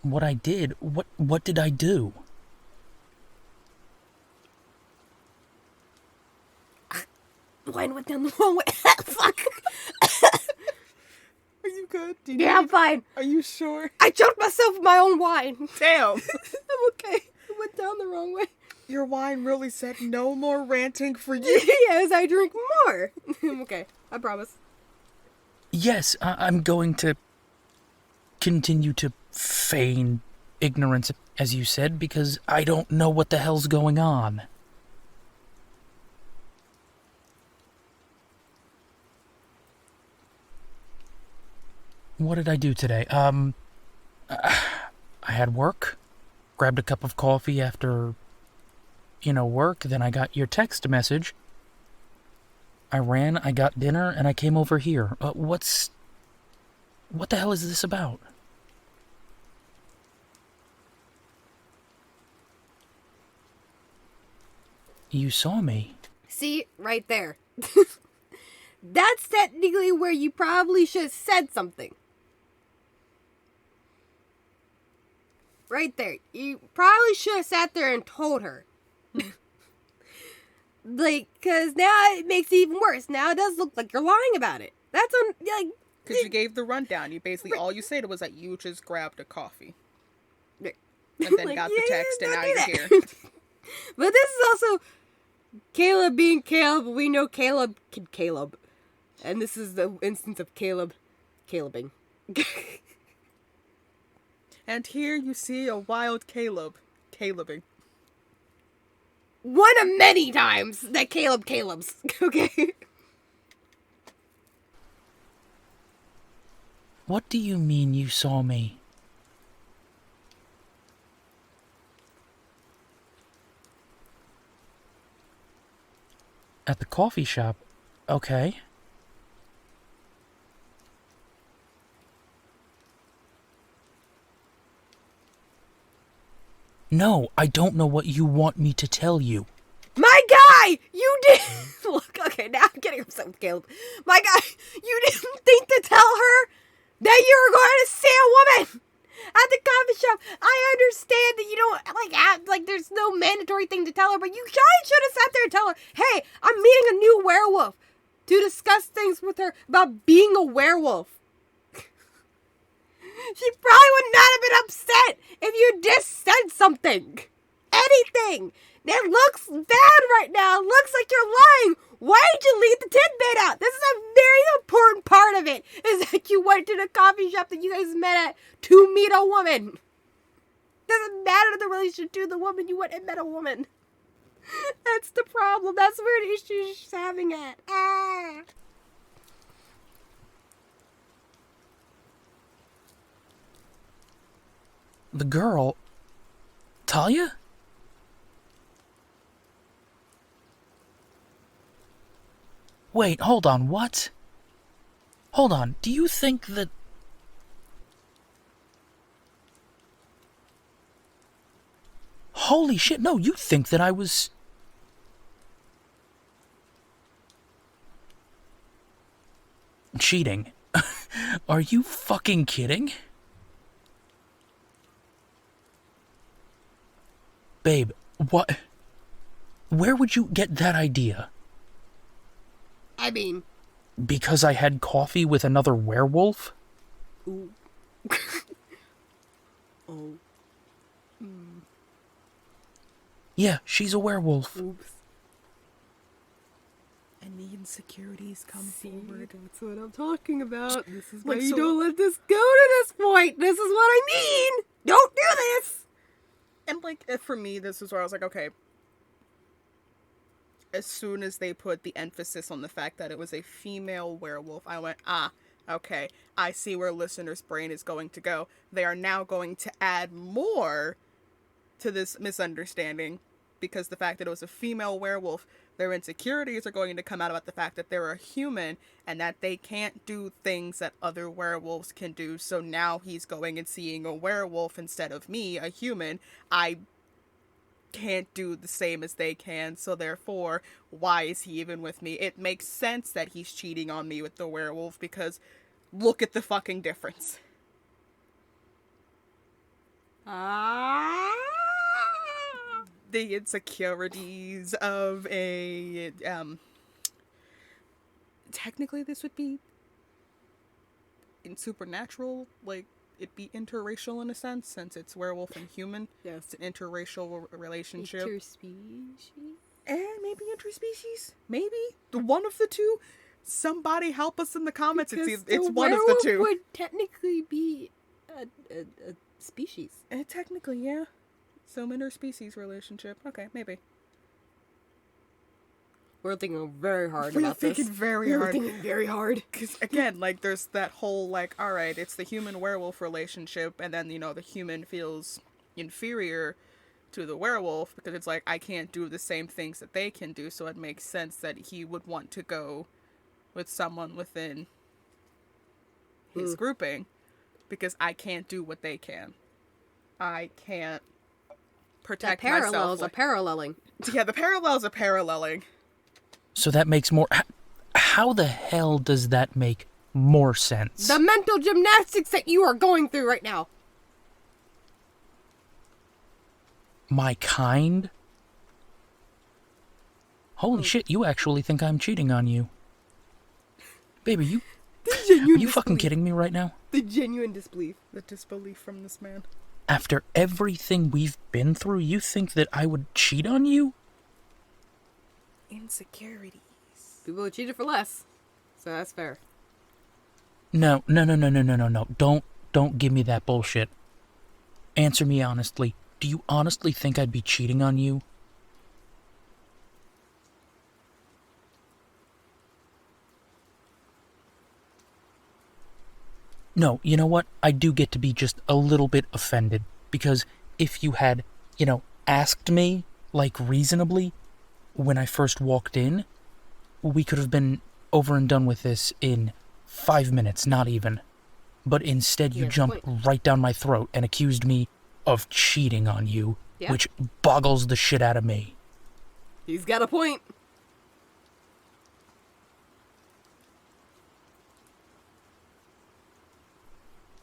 What I did? What did I do? Wine went down the wrong way. Fuck. Are you good? Do you Yeah, I'm need- fine. Are you sure? I choked myself with my own wine. Damn. I'm okay. It went down the wrong way. Your wine really said no more ranting for you. Yes, I drink more. I'm okay. I promise. Yes, I'm going to continue to feign ignorance, as you said, because I don't know what the hell's going on. What did I do today? I had work, grabbed a cup of coffee after, work, then I got your text message. I ran, I got dinner, and I came over here. What the hell is this about? You saw me. See, right there. That's technically where you probably should have said something. Right there. You probably should have sat there and told her. Like, because now it makes it even worse. Now it does look like you're lying about it. That's like... Because you gave the rundown. You basically, all you said was that you just grabbed a coffee. Right. And then Like, got yeah, the text, and don't now do you're that. here. But this is also Caleb being Caleb. We know Caleb can Caleb. And this is the instance of Calebing. And here you see a wild Calebing. One of many times that Calebs. Okay? What do you mean you saw me? At the coffee shop. Okay. No, I don't know what you want me to tell you. My guy! You did... Look, okay, now I'm getting upset with Caleb. My guy, you didn't think to tell her that you were going to see a woman at the coffee shop. I understand that you don't, act like there's no mandatory thing to tell her, but you guys should have sat there and tell her, hey, I'm meeting a new werewolf to discuss things with her about being a werewolf. She probably would not have been upset if you just said something. Anything. It looks bad right now. It looks like you're lying. Why did you leave the tidbit out? This is a very important part of it. Is that you went to the coffee shop that you guys met at to meet a woman. Doesn't matter the relationship to the woman. You went and met a woman. That's the problem. That's where the issue she's having at. Ah. The girl... Talia? Wait, hold on, what? Hold on, do you think that... Holy shit, no, you think that I was... cheating. Are you fucking kidding? Babe, what? Where would you get that idea? I mean... Because I had coffee with another werewolf? Ooh. Oh. Yeah, she's a werewolf. Oops. And the insecurities come See, forward. that's what I'm talking about. This is why Like, you so- don't let this go to this point. This is what I mean. Don't do this. And, like, for me, this is where I was like, okay. As soon as they put the emphasis on the fact that it was a female werewolf, I went, okay, I see where Listener's brain is going to go. They are now going to add more to this misunderstanding, because the fact that it was a female werewolf, their insecurities are going to come out about the fact that they're a human and that they can't do things that other werewolves can do. So now he's going and seeing a werewolf instead of me, a human. I can't do the same as they can, so therefore, why is he even with me? It makes sense that he's cheating on me with the werewolf, because look at the fucking difference. The insecurities of a technically this would be in supernatural, like it'd be interracial in a sense, since it's werewolf and human. Yes. It's an interracial relationship. Interspecies? Maybe interspecies? Maybe? One of the two? Somebody help us in the comments. Because It's the one of the two. werewolf would technically be a species. Technically, yeah. Some interspecies relationship. Okay, maybe. We're thinking very hard We're about this. thinking very We're hard. thinking very hard. Because, again, like, there's that whole, like, alright, it's the human-werewolf relationship, and then, you know, the human feels inferior to the werewolf, because it's like, I can't do the same things that they can do, so it makes sense that he would want to go with someone within his grouping, because I can't do what they can. I can't protect The myself. parallels are paralleling. Yeah, the parallels are paralleling. So that makes more... How the hell does that make more sense? The mental gymnastics that you are going through right now. My kind? Holy shit, you actually think I'm cheating on you. Baby, are you fucking kidding me right now? The genuine disbelief. The disbelief from this man. After everything we've been through, you think that I would cheat on you? Insecurities. People would cheat it for less. So that's fair. No. Don't give me that bullshit. Answer me honestly. Do you honestly think I'd be cheating on you? No, you know what? I do get to be just a little bit offended. Because if you had, asked me, like, reasonably, when I first walked in, we could have been over and done with this in 5 minutes, not even. But instead you jumped right down my throat and accused me of cheating on you, which boggles the shit out of me. He's got a point.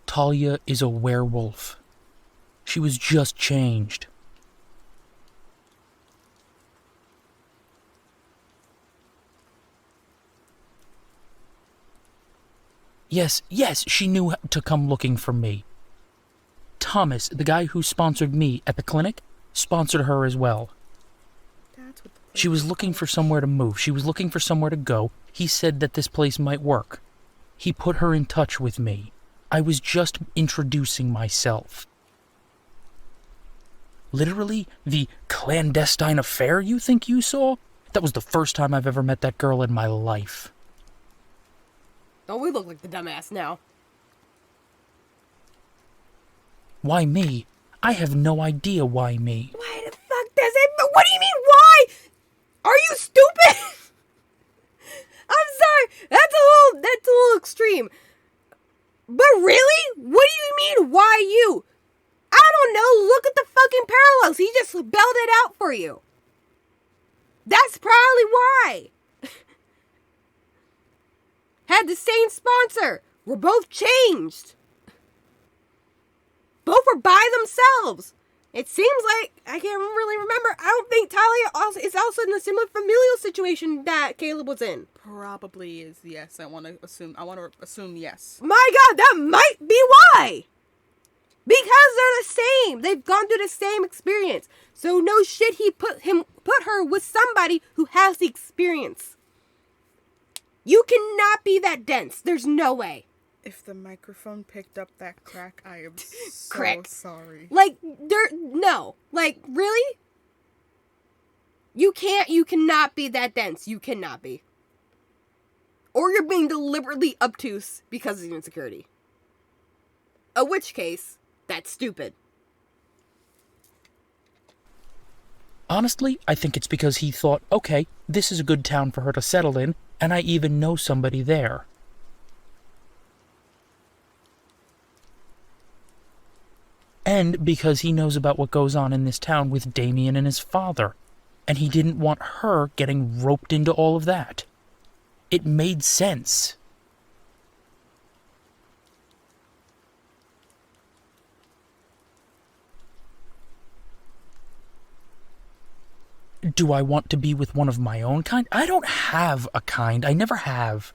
Talia is a werewolf. She was just changed. Yes, she knew to come looking for me. Thomas, the guy who sponsored me at the clinic, sponsored her as well. That's what the She was looking for somewhere to move. She was looking for somewhere to go. He said that this place might work. He put her in touch with me. I was just introducing myself. Literally, the clandestine affair you think you saw? That was the first time I've ever met that girl in my life. Don't we look like the dumbass now? Why me? I have no idea why me. Why the fuck does it... What do you mean, why? Are you stupid? I'm sorry. That's a little extreme. But really? What do you mean, why you? I don't know. Look at the fucking parallels. He just spelled it out for you. That's probably why. Had the same sponsor. We're both changed. Both were by themselves. It seems like, I can't really remember. I don't think Talia is also in a similar familial situation that Caleb was in. probably is yes. I want to assume yes. My God, that might be why. Because they're the same. They've gone through the same experience. So no shit, he put her with somebody who has the experience. You cannot be that dense. There's no way. If the microphone picked up that crack, I am so Crack. sorry. Like, no. Like, really? You cannot be that dense. You cannot be. Or you're being deliberately obtuse because of insecurity. In which case, that's stupid. Honestly, I think it's because he thought, okay, this is a good town for her to settle in, and I even know somebody there. And because he knows about what goes on in this town with Damien and his father, and he didn't want her getting roped into all of that. It made sense. Do I want to be with one of my own kind? I don't have a kind. I never have.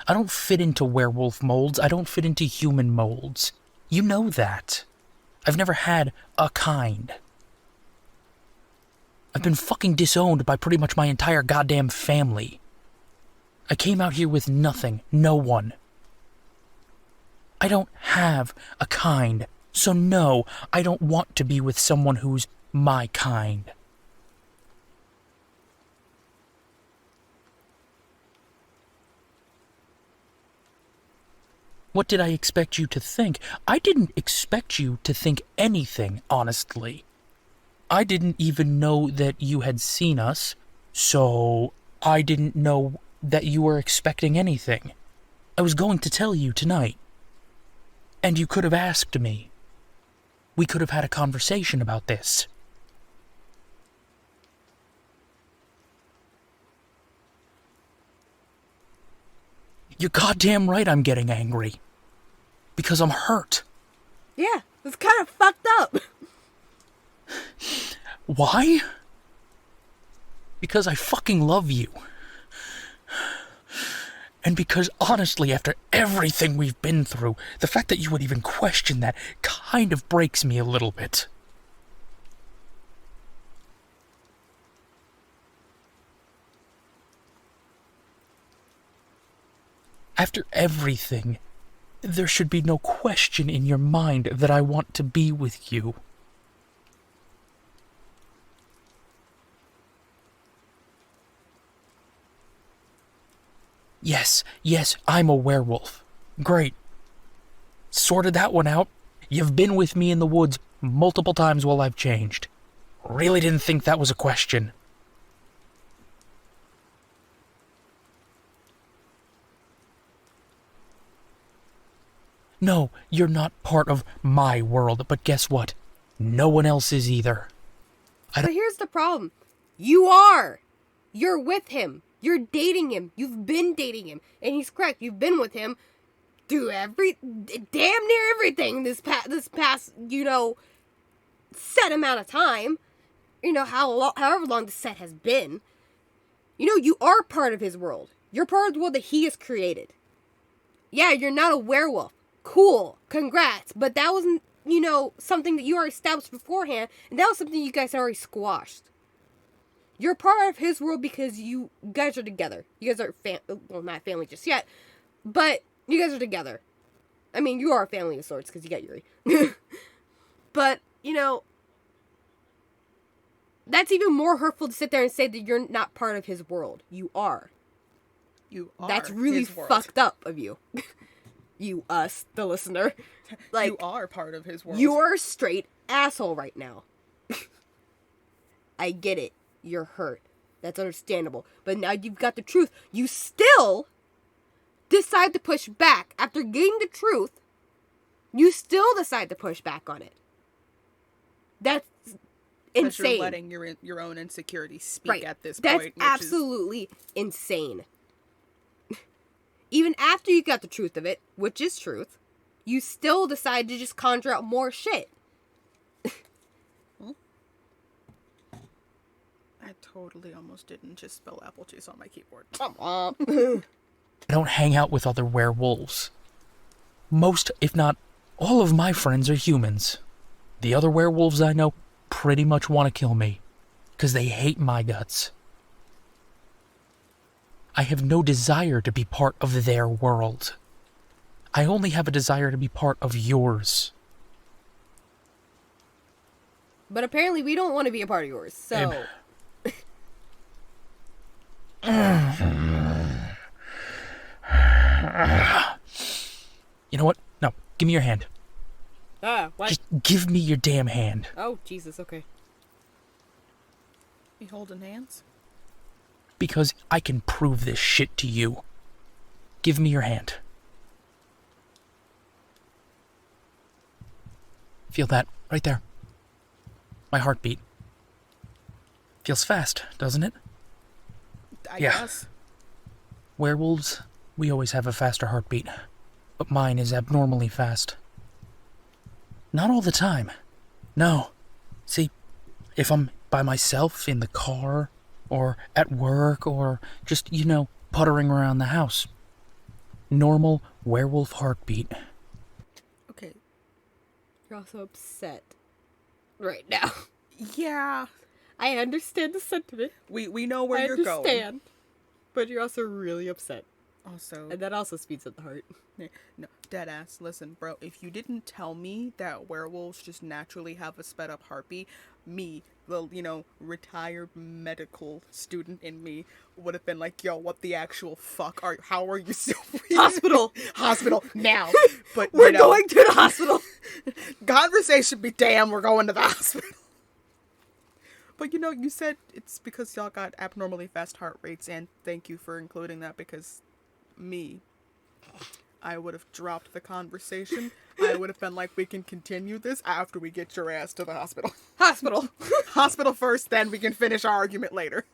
I don't fit into werewolf molds. I don't fit into human molds. You know that. I've never had a kind. I've been fucking disowned by pretty much my entire goddamn family. I came out here with nothing, no one. I don't have a kind, so no, I don't want to be with someone who's my kind. What did I expect you to think? I didn't expect you to think anything, honestly. I didn't even know that you had seen us, so I didn't know that you were expecting anything. I was going to tell you tonight. And you could have asked me. We could have had a conversation about this. You're goddamn right I'm getting angry. Because I'm hurt. Yeah, it's kind of fucked up. Why? Because I fucking love you. And because, honestly, after everything we've been through, the fact that you would even question that kind of breaks me a little bit. After everything, there should be no question in your mind that I want to be with you. Yes, I'm a werewolf. Great. Sorted that one out. You've been with me in the woods multiple times while I've changed. Really didn't think that was a question. No, you're not part of my world, but guess what? No one else is either. But here's the problem. You are. You're with him. You're dating him. You've been dating him. And he's correct. You've been with him through damn near everything this past, set amount of time. However long the set has been. You are part of his world. You're part of the world that he has created. Yeah, you're not a werewolf. Cool. Congrats. But that wasn't, something that you already established beforehand. And that was something you guys already squashed. You're part of his world because you guys are together. You guys are not family just yet, but you guys are together. I mean, you are a family of sorts because you got Yuri. But, that's even more hurtful to sit there and say that you're not part of his world. You are. You are. That's really fucked up of you. You, us, the listener. Like, you are part of his world. You're a straight asshole right now. I get it. You're hurt. That's understandable. But now you've got the truth. You still decide to push back. After getting the truth, you still decide to push back on it. That's insane. You're letting your own insecurities speak right. at this That's point. That's absolutely insane. Even after you got the truth of it, which is truth, you still decide to just conjure out more shit. I totally almost didn't just spell apple juice on my keyboard. I don't hang out with other werewolves. Most, if not all of my friends are humans. The other werewolves I know pretty much want to kill me, because they hate my guts. I have no desire to be part of their world. I only have a desire to be part of yours. But apparently we don't want to be a part of yours, so... You know what? No, give me your hand. What? Just give me your damn hand. Oh, Jesus, okay. We holding hands? Because I can prove this shit to you. Give me your hand. Feel that? Right there. My heartbeat. Feels fast, doesn't it? I Yeah. guess. Werewolves, we always have a faster heartbeat. But mine is abnormally fast. Not all the time. No. See, if I'm by myself in the car, or at work, or just, puttering around the house. Normal werewolf heartbeat. Okay. You're also upset right now. Yeah. I understand the sentiment. We know where I you're going. understand. But you're also really upset. Also, And that also speeds up the heart. no, deadass. Listen, bro. If you didn't tell me that werewolves just naturally have a sped up heartbeat, me, the retired medical student in me, would have been like, "Yo, what the actual fuck are? How are you still breathing?" Hospital now. But We're going to the hospital. Conversation be damn. We're going to the hospital. But you said it's because y'all got abnormally fast heart rates, and thank you for including that because I would have dropped the conversation. I would have been like, we can continue this after we get your ass to the hospital. Hospital first, then we can finish our argument later.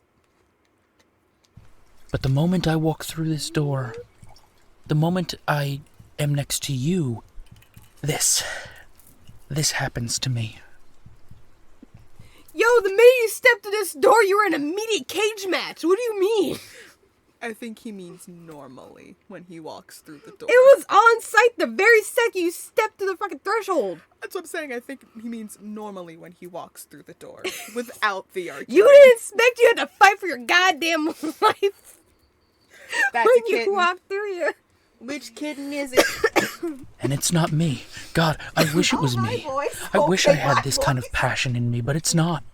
But the moment I walk through this door, the moment I am next to you, this happens to me. Yo, the minute you stepped to this door, you were in an immediate cage match. What do you mean? I think he means normally when he walks through the door. It was on site the very second you stepped to the fucking threshold. That's what I'm saying. I think he means normally when he walks through the door. Without the argument. You didn't expect you had to fight for your goddamn life That's when a kitten. you walked through here. Which kitten is it? And it's not me. God, I wish it was me. I wish I had this kind of passion in me, but it's not.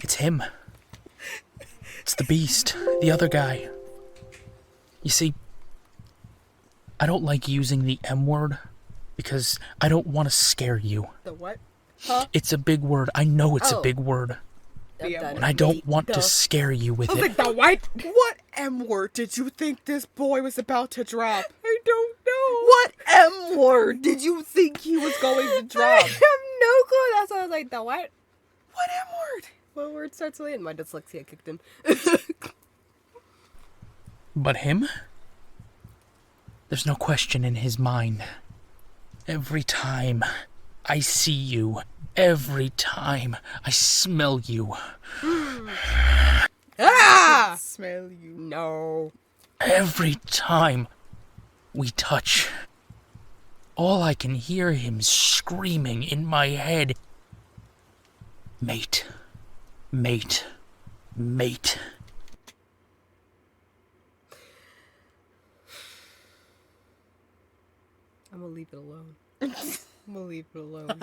It's him. It's the beast, the other guy. You see, I don't like using the M word because I don't want to scare you. The what? Huh? It's a big word. I know it's a Oh. big word. I'm done. And I don't want to scare you with it. The white. What M word did you think this boy was about to drop? I don't know. What M word did you think he was going to I drop? have no clue. That's why I was like, the what? What M word? What word starts with it? My dyslexia kicked in. But him? There's no question in his mind. Every time I see you, every time I smell you, Ah! Smell you. No. every time we touch, all I can hear him screaming in my head, mate, mate, mate. I'm gonna leave it alone. I'm gonna leave it alone.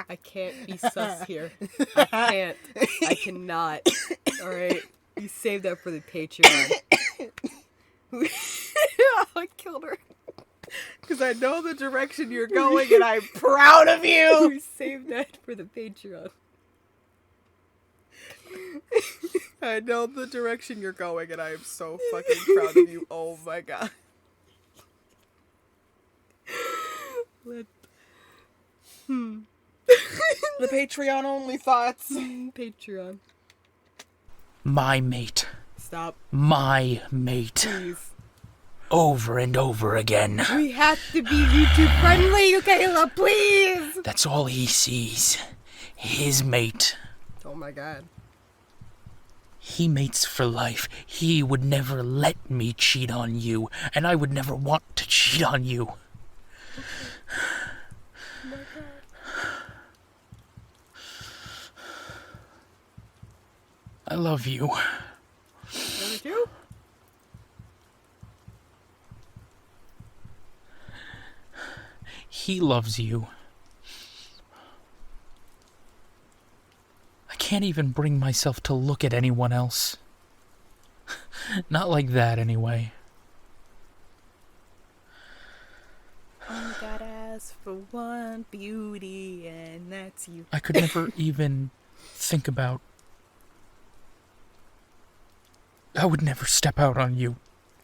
I can't be sus here. I can't. I cannot. Alright? You save that for the Patreon. I killed her. Because I know the direction you're going and I'm proud of you. You save that for the Patreon. I know the direction you're going and I am so fucking proud of you. Oh my god. The Patreon only thoughts. Patreon. My mate, Stop. my mate, Please. over and over again. We have to be YouTube friendly, Kayla, please! That's all he sees. His mate. Oh my god. He mates for life. He would never let me cheat on you, and I would never want to cheat on you. Oh my god. I love you. he loves you. I can't even bring myself to look at anyone else. Not like that, anyway. Only gotta ask for one beauty, and that's you. I could never even think about... I would never step out on you.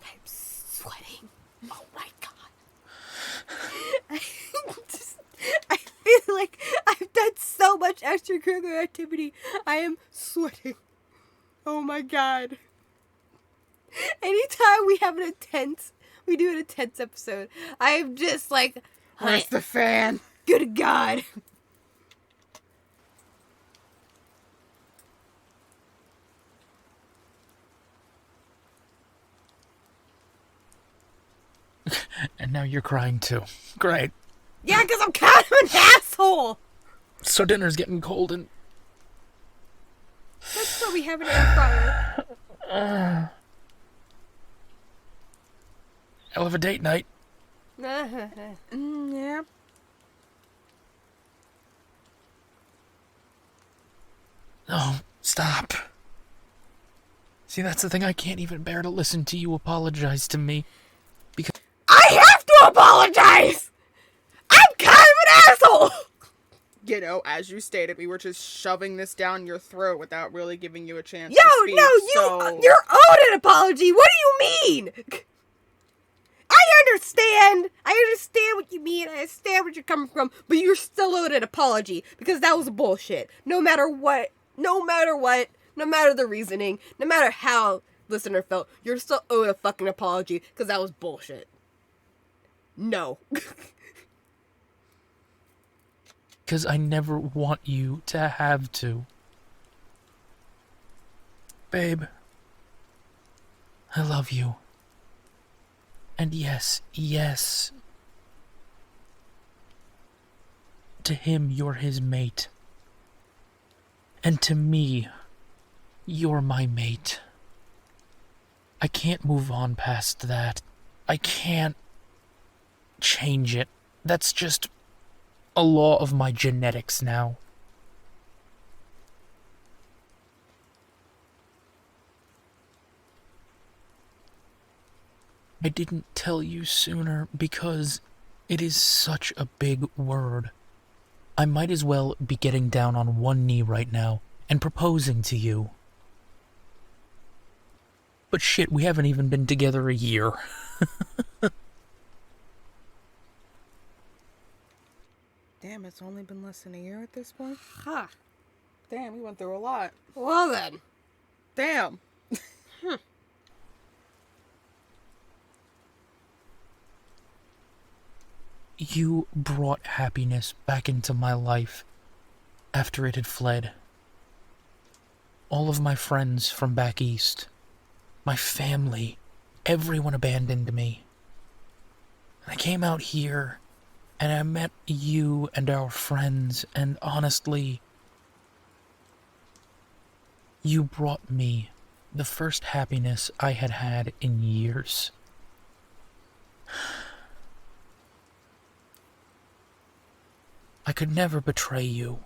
I'm sweating. Oh my god. I feel like I've done so much extracurricular activity. I am sweating. Oh my god. Anytime we have we do an intense episode, I am just like, Where's the fan? good God. And now you're crying too. Great. Yeah, because I'm kind of an asshole. So dinner's getting cold and... That's why we have an air fryer. Hell of a date night. Yeah. Oh, stop. See, that's the thing. I can't even bear to listen to you apologize to me. Because I have to apologize. I'm kind of an asshole. You know, as you stated, we were just shoving this down your throat without really giving you a chance Yo, to speak. you're owed an apology. What do you mean? I understand what you mean. I understand where you're coming from, but you're still owed an apology because that was bullshit. No matter the reasoning, no matter how listener felt, you're still owed a fucking apology because that was bullshit. No. because I never want you to have to. Babe, I love you. And yes, to him, you're his mate. And to me, you're my mate. I can't move on past that. I can't change it. That's just a law of my genetics now. I didn't tell you sooner because it is such a big word. I might as well be getting down on one knee right now and proposing to you. But shit, we haven't even been together a year. Damn, it's only been less than a year at this point? Huh. Damn, we went through a lot. Well then. Damn. You brought happiness back into my life after it had fled. All of my friends from back east, my family, everyone abandoned me. And I came out here and I met you and our friends, and honestly, you brought me the first happiness I had had in years. I could never betray you.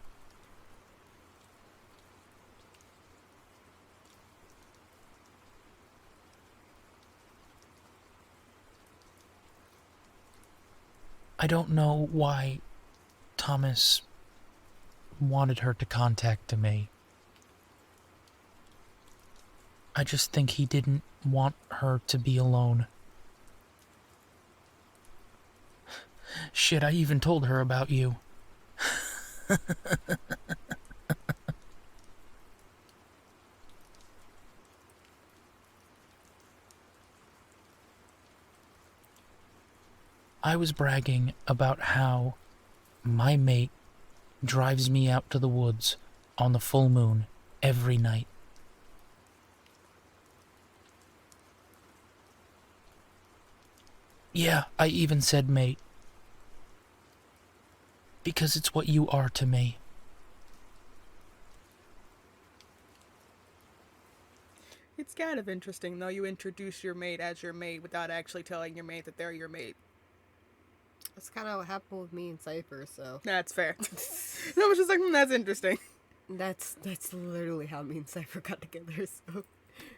I don't know why Thomas wanted her to contact me. I just think he didn't want her to be alone. Shit, I even told her about you. I was bragging about how my mate drives me out to the woods on the full moon every night. Yeah, I even said mate. Because it's what you are to me. It's kind of interesting, though. You introduce your mate as your mate without actually telling your mate that they're your mate. That's kind of what happened with me and Cypher, so... That's fair. I was just like, that's interesting. That's literally how me and Cypher got together, so...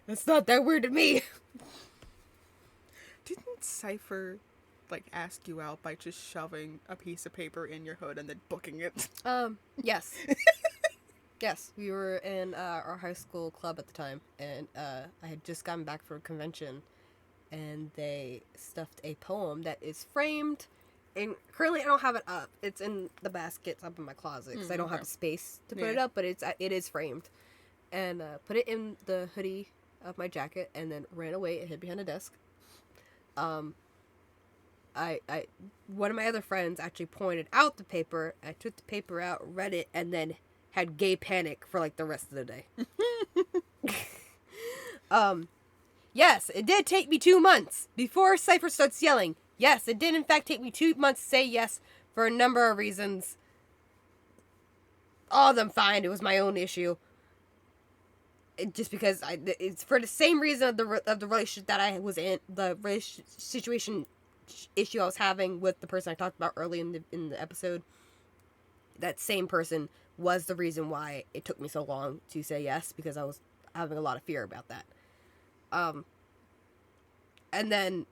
That's not that weird to me. Didn't Cypher, like, ask you out by just shoving a piece of paper in your hood and then booking it? Yes. Yes, we were in our high school club at the time, and I had just gotten back from a convention, and they stuffed a poem that is framed, and currently I don't have it up. It's in the baskets up in my closet, because I don't have a space to put it up, but it is framed. And put it in the hoodie of my jacket, and then ran away and hid behind a desk. One of my other friends actually pointed out the paper. I took the paper out, read it, and then had gay panic for like the rest of the day. Yes, it did take me 2 months before Cypher starts yelling. Yes, it did in fact take me 2 months to say yes for a number of reasons. All of them fine. It was my own issue. Just because it's for the same reason of the relationship that I was in, the situation issue I was having with the person I talked about early in the episode. That same person was the reason why it took me so long to say yes, because I was having a lot of fear about that. And then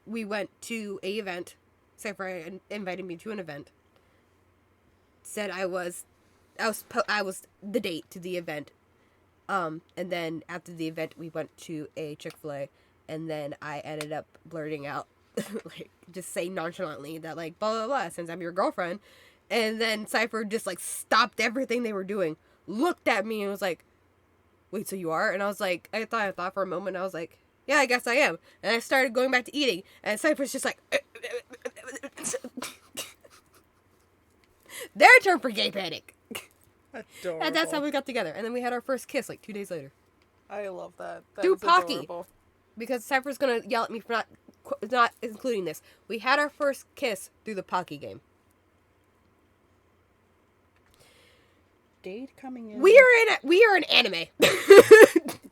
we went to a event. Cypher invited me to an event. Said I was the date to the event. And then after the event, we went to a Chick-fil-A, and then I ended up blurting out, like, just saying nonchalantly that, like, blah, blah, blah, since I'm your girlfriend. And then Cypher just, like, stopped everything they were doing, looked at me, and was like, wait, so you are? And I was like, I thought for a moment, I was like, yeah, I guess I am. And I started going back to eating, and Cypher's just like, their turn for gay panic. Adorable. And that's how we got together. And then we had our first kiss like 2 days later. I love that. Through Is Pocky. adorable. Because Cypher's gonna yell at me for not including this. We had our first kiss through the Pocky game. Dade coming in. We are an anime.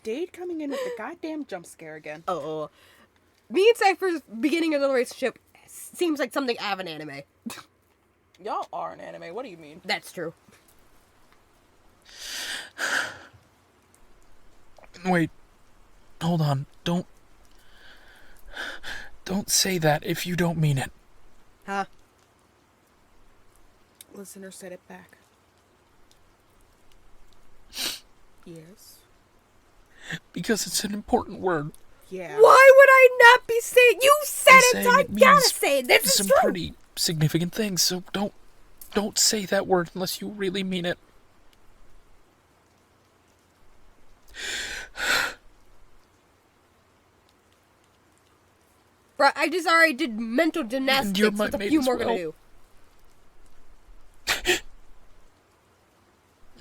Dade coming in with the goddamn jump scare again. Oh. Me and Cypher's beginning of the relationship seems like something out of an anime. Y'all are an anime. What do you mean? That's true. Wait. Hold on. Don't say that if you don't mean it. Huh? Listener said it back. Yes. Because it's an important word. Yeah. Why would I not be saying? You said I'm it, saying so I it gotta means say it. This is some true. pretty significant things, so don't say that word unless you really mean it. Bro, I just already did mental gymnastics you're my with a mate few as more gonna well. do.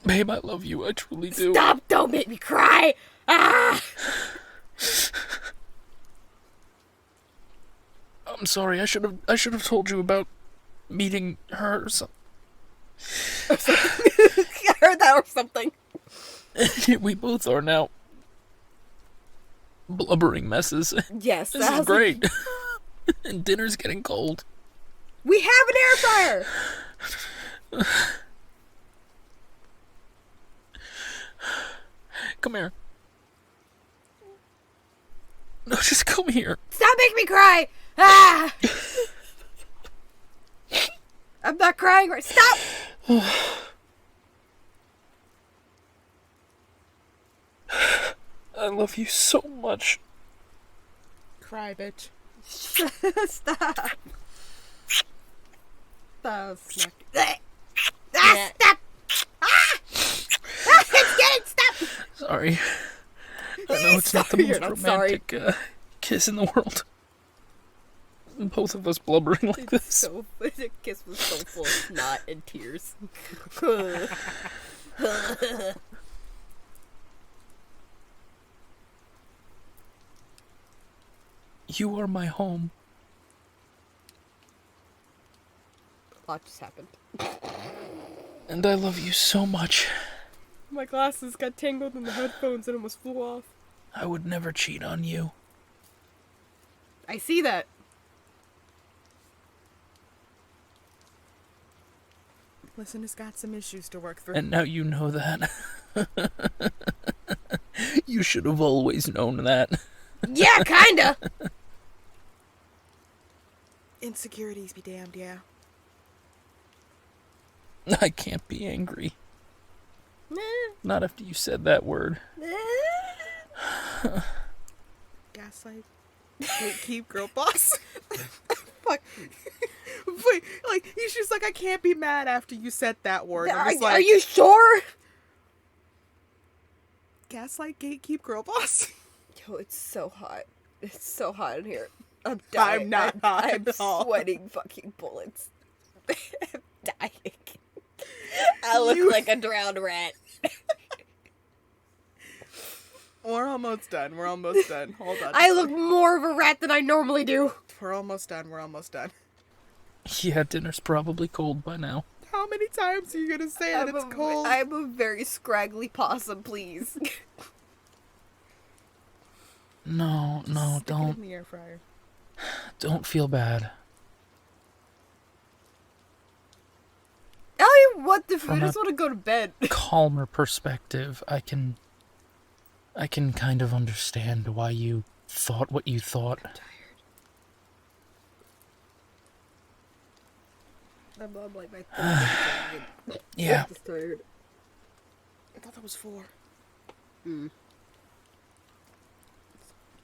Babe, I love you. I truly do. Stop! Don't make me cry! Ah! I'm sorry. I should have told you about meeting her or something. I heard that or something. We both are now blubbering messes. Yes, This is great. And dinner's getting cold. We have an air fryer. Come here. No, just come here. Stop making me cry! Ah! I'm not crying right. Stop! I love you so much. Cry, bitch. Stop. Stop. Smack. Ah, Yeah. stop! Ah! Ah, it's getting stop! Sorry. I know it's not the Sorry, most you're not sorry. romantic kiss in the world. Both of us blubbering like this. So the kiss was so full of snot and tears. You are my home. A lot just happened. And I love you so much. My glasses got tangled in the headphones and almost flew off. I would never cheat on you. I see that. Listener's got some issues to work through. And now you know that. You should have always known that. Yeah, kinda. Insecurities be damned, yeah. I can't be angry. Not after you said that word. Gaslight. Gatekeep, girl boss. Fuck. Wait, like, he's just like, I can't be mad after you said that word. I'm just like, Are you sure? Gaslight, gatekeep, girl boss. Yo, it's so hot. It's so hot in here. I'm dying. I'm not hot I'm at all. sweating fucking bullets. I'm dying. I look like a drowned rat. We're almost done. We're almost done. Hold on. I look more of a rat than I normally do. We're almost done. We're almost done. Yeah, dinner's probably cold by now. How many times are you gonna say that it's cold? I'm a very scraggly possum, please. No, Stick it don't. in the air fryer. Don't feel bad. I don't want the food. From I just a- want to go to bed. Calmer perspective, I can kind of understand why you thought what you thought. I'm on like my third. Yeah. Just tired. I thought that was 4.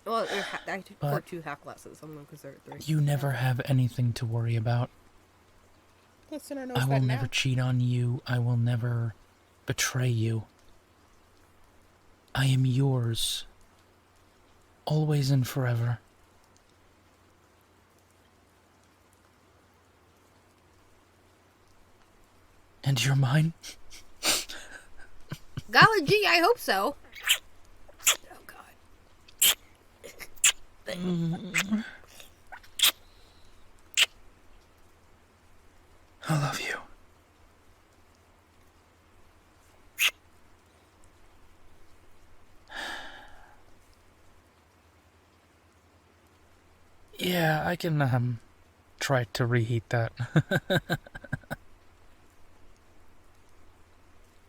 Well, I took But- 2 half glasses. I'm going to consider it 3. You never have anything to worry about. Listener knows I that will now. never cheat on you. I will never betray you. I am yours. Always and forever. And you're mine? Golly gee, I hope so. Oh, God. I love you. Yeah, I can try to reheat that.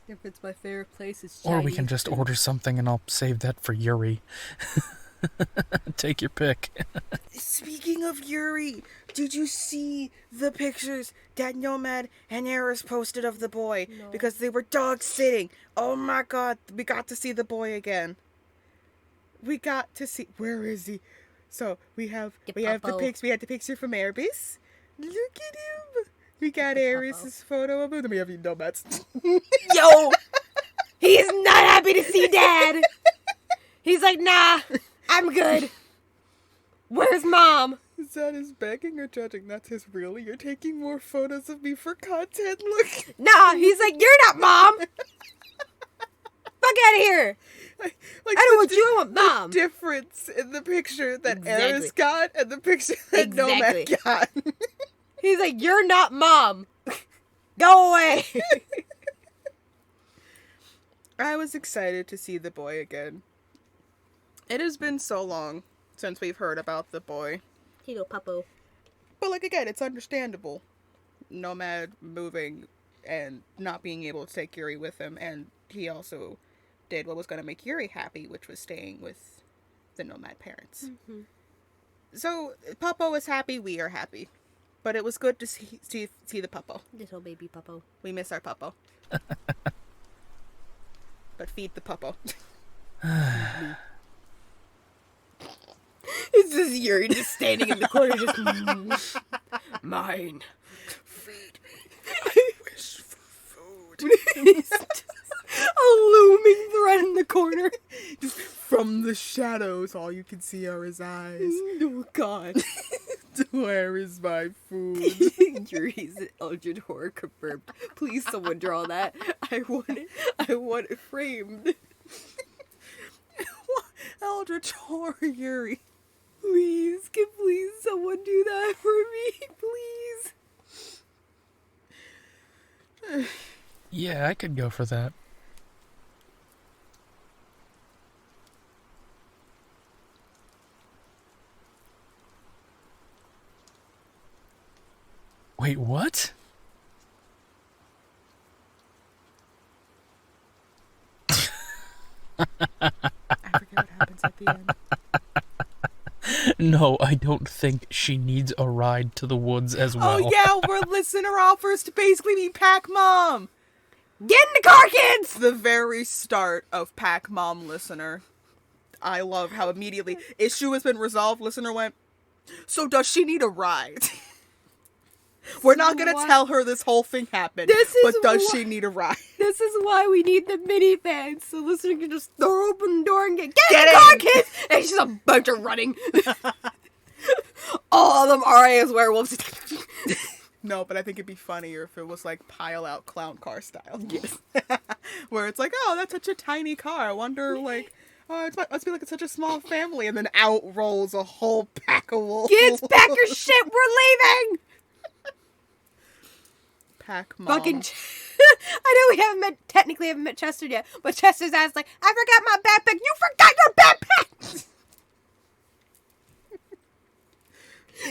If it's my favorite place, it's Or we Chinese can just food. order something and I'll save that for Yuri. Take your pick. Speaking of Yuri, did you see the pictures that Nomad and Eris posted of the boy? No. Because they were dog sitting. Oh my god, we got to see the boy again. We got to see. Where is he? So we have the pics. We had the picture from Eris. Look at him. We got Eris's photo of him. Then we have Nomads. Yo! He's not happy to see Dad! He's like, nah, I'm good. Where's Mom? Is that his begging or judging? That's his really. You're taking more photos of me for content. Look. Nah, he's like, you're not Mom! Fuck out of here! Like I don't want you, I want Mom! Difference in the picture that Exactly. Eris got and the picture that Nomad Exactly. got. He's like, you're not Mom! Go away! I was excited to see the boy again. It has been so long since we've heard about the boy. Tito Papo. But like again, it's understandable. Nomad moving and not being able to take Yuri with him, and he also did what was going to make Yuri happy, which was staying with the Nomad parents. Mm-hmm. So Papo is happy, we are happy. But it was good to see the Papo. Little baby Papo. We miss our Papo. But feed the Papo. It's just Yuri just standing in the corner, just mine. Feed me. I wish for food. He's just a looming threat in the corner. Just from the shadows, all you can see are his eyes. Oh God. Where is my food? Yuri's Eldritch Horror confirmed. Please, someone draw that. I want it framed. Eldritch Horror Yuri. Please, can please someone do that for me? Please. Yeah, I could go for that. Wait, what? I forget what happens at the end. No, I don't think she needs a ride to the woods as well. Oh yeah, where Listener offers to basically be Pac Mom. Get in the car, kids! The very start of Pac Mom Listener. I love how immediately issue has been resolved. Listener went, so does she need a ride? We're not gonna tell her this whole thing happened, but does she need a ride? This is why we need the minivans, so Listener can just throw open the door and get in the car, kids! And it's just a bunch of running. All of them are as werewolves. No, but I think it'd be funnier if it was like pile out clown car style. Yes. Where it's like, oh, that's such a tiny car. I wonder, like, oh, it must be like it's such a small family. And then out rolls a whole pack of wolves. Kids, pack your shit, we're leaving! Pack Mom. Fucking... I know we technically haven't met Chester yet, but Chester's ass like, I forgot my backpack. You forgot your backpack!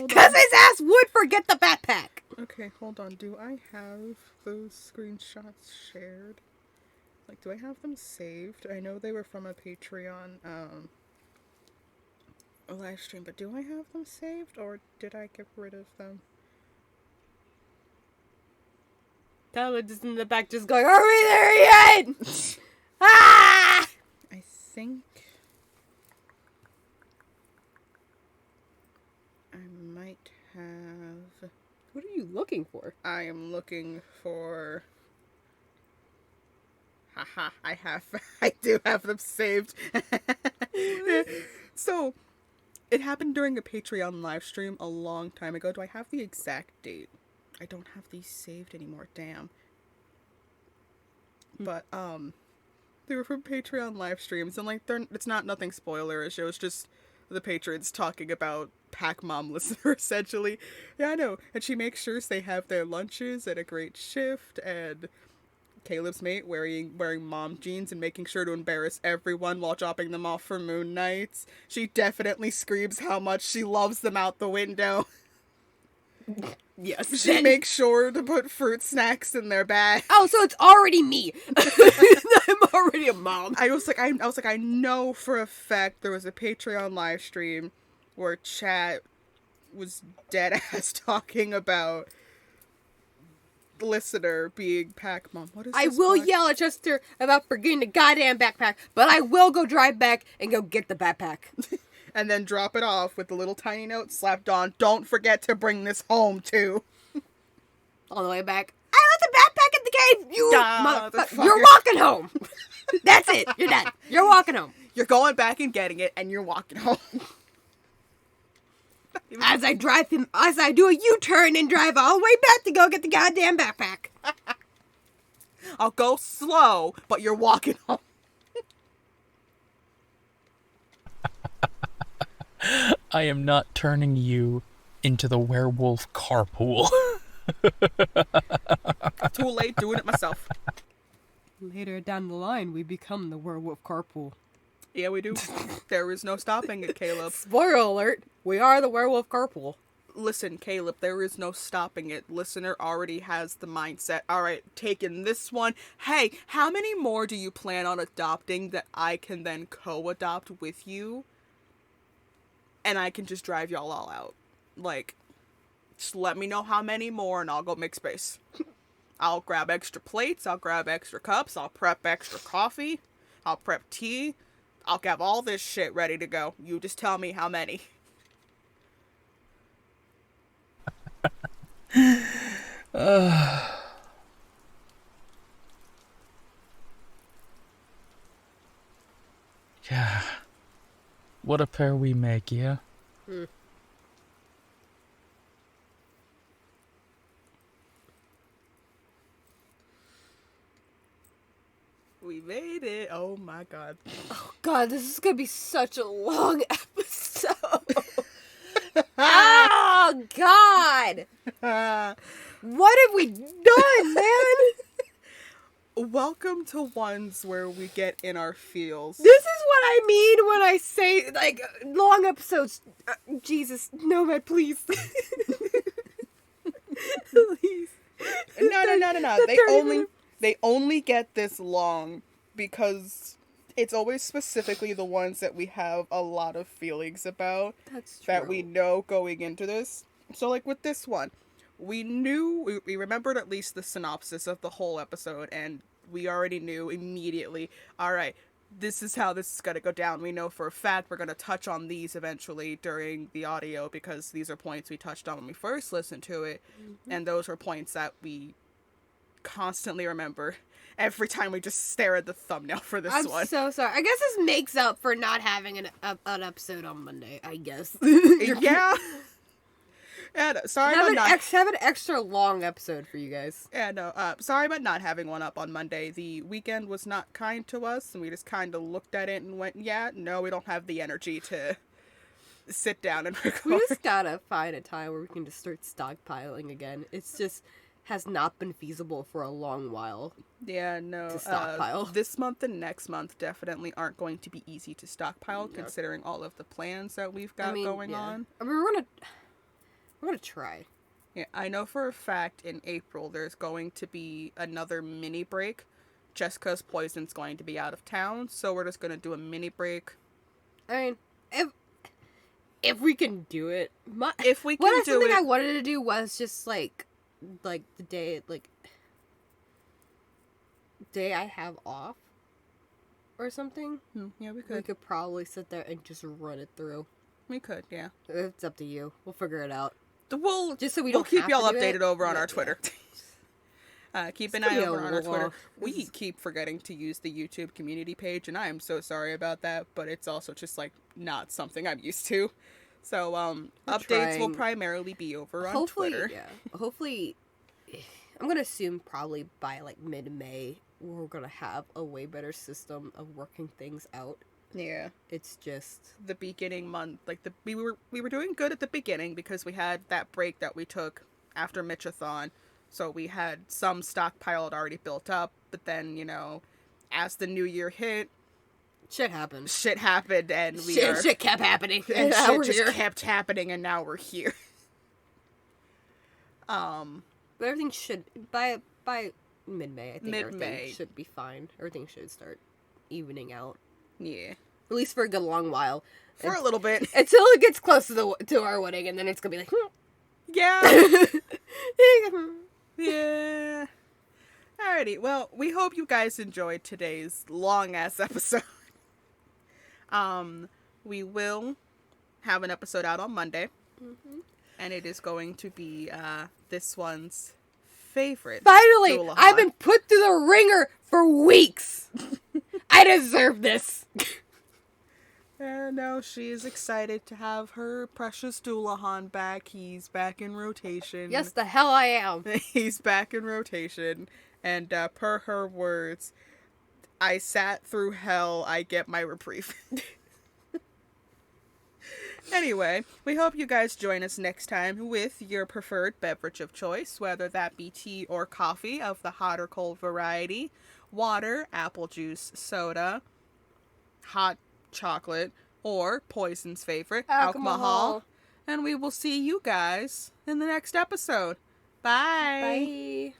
Because his ass would forget the backpack. Okay, hold on. Do I have those screenshots shared? Like, do I have them saved? I know they were from a Patreon live stream, but do I have them saved, or did I get rid of them? Tyler just in the back just going, are we there yet? Ah! I think I might have... What are you looking for? I am looking for... Haha, I do have them saved. So, it happened during a Patreon live stream a long time ago. Do I have the exact date? I don't have these saved anymore, damn. But, they were from Patreon live streams, and, like, it's not nothing spoilerish. It was just the patrons talking about Pac Mom Listener, essentially. Yeah, I know. And she makes sure they have their lunches at a great shift, and Caleb's mate wearing mom jeans and making sure to embarrass everyone while dropping them off for moon nights. She definitely screams how much she loves them out the window. Yes. She makes sure to put fruit snacks in their bag. Oh, so it's already me. I'm already a mom. I was like, I know for a fact there was a Patreon live stream where chat was dead ass talking about Listener being Pac Mom. What is this? I will yell at Chester about forgetting the goddamn backpack, but I will go drive back and go get the backpack. And then drop it off with the little tiny note slapped on. Don't forget to bring this home, too. On the way back, I left the backpack at the cave. You Motherfucker. You're walking home. That's it. You're done. You're walking home. You're going back and getting it, and you're walking home. As I do a U-turn and drive all the way back to go get the goddamn backpack. I'll go slow, but you're walking home. I am not turning you into the werewolf carpool. Too late doing it myself. Later down the line, we become the werewolf carpool. Yeah, we do. There is no stopping it, Caleb. Spoiler alert, we are the werewolf carpool. Listen, Caleb, there is no stopping it. Listener already has the mindset. All right, taking this one. Hey, how many more do you plan on adopting that I can then co-adopt with you? And I can just drive y'all all out. Like, just let me know how many more and I'll go make space. I'll grab extra plates. I'll grab extra cups. I'll prep extra coffee. I'll prep tea. I'll have all this shit ready to go. You just tell me how many. Yeah. What a pair we make, yeah? We made it. Oh my god. Oh god, this is gonna be such a long episode. Oh god. What have we done, man? Welcome to ones where we get in our feels. This is what I mean when I say, like, long episodes. Jesus, Nomad, please. Please. No. They only get this long because It's always specifically the ones that we have a lot of feelings about. That's true. That we know going into this. So, like, with this one, we knew, we remembered at least the synopsis of the whole episode, and we already knew immediately, all right, this is how this is going to go down. We know for a fact we're going to touch on these eventually during the audio, because these are points we touched on when we first listened to it, and those were points that we constantly remember every time we just stare at the thumbnail for this one. I'm so sorry. I guess this makes up for not having an episode on Monday, I guess. Yeah. Yeah, no, sorry about not... have an extra long episode for you guys. Yeah, no, sorry about not having one up on Monday. The weekend was not kind to us, and we just kind of looked at it and went, yeah, no, we don't have the energy to sit down and record. We just gotta find a time where we can just start stockpiling again. It's just has not been feasible for a long while. Yeah, no. To stockpile. This month and next month definitely aren't going to be easy to stockpile, considering all of the plans that we've got going on. I mean, we're gonna try. Yeah, I know for a fact in April there's going to be another mini break, just because Poison's going to be out of town, so we're just gonna do a mini break. I mean, if we can do it, if we can do something it, I wanted to do was just like the day I have off or something. Yeah, we We could probably sit there and just run it through. We could, yeah. It's up to you. We'll figure it out. We'll just so we'll keep have y'all to do updated over on our Twitter. Keep an eye over on our Twitter. We keep forgetting to use the YouTube community page, and I am so sorry about that, but it's also just like not something I'm used to. So updates will primarily be over on Twitter. Yeah. Hopefully, I'm gonna assume probably by like mid-May we're gonna have a way better system of working things out. Yeah, it's just the beginning month. Like we were doing good at the beginning because we had that break that we took after Mitchathon, so we had some stockpiled already built up. But then as the new year hit, shit happened. And shit kept happening, and shit just kept happening, and now we're here. But everything should by mid-May. I think everything should be fine. Everything should start evening out. Yeah. At least for a good long while. For a little bit. Until it gets close to our wedding, and then it's gonna be like, yeah. Yeah. Alrighty. Well, we hope you guys enjoyed today's long-ass episode. We will have an episode out on Monday. And it is going to be this one's favorite. Finally! Dullahan. I've been put through the ringer for weeks! I deserve this! And now she is excited to have her precious Dullahan back. He's back in rotation. Yes, the hell I am. He's back in rotation. And per her words, I sat through hell, I get my reprieve. Anyway, we hope you guys join us next time with your preferred beverage of choice, whether that be tea or coffee of the hot or cold variety, water, apple juice, soda, hot chocolate, or Poison's favorite, alcohol. And we will see you guys in the next episode. Bye! Bye!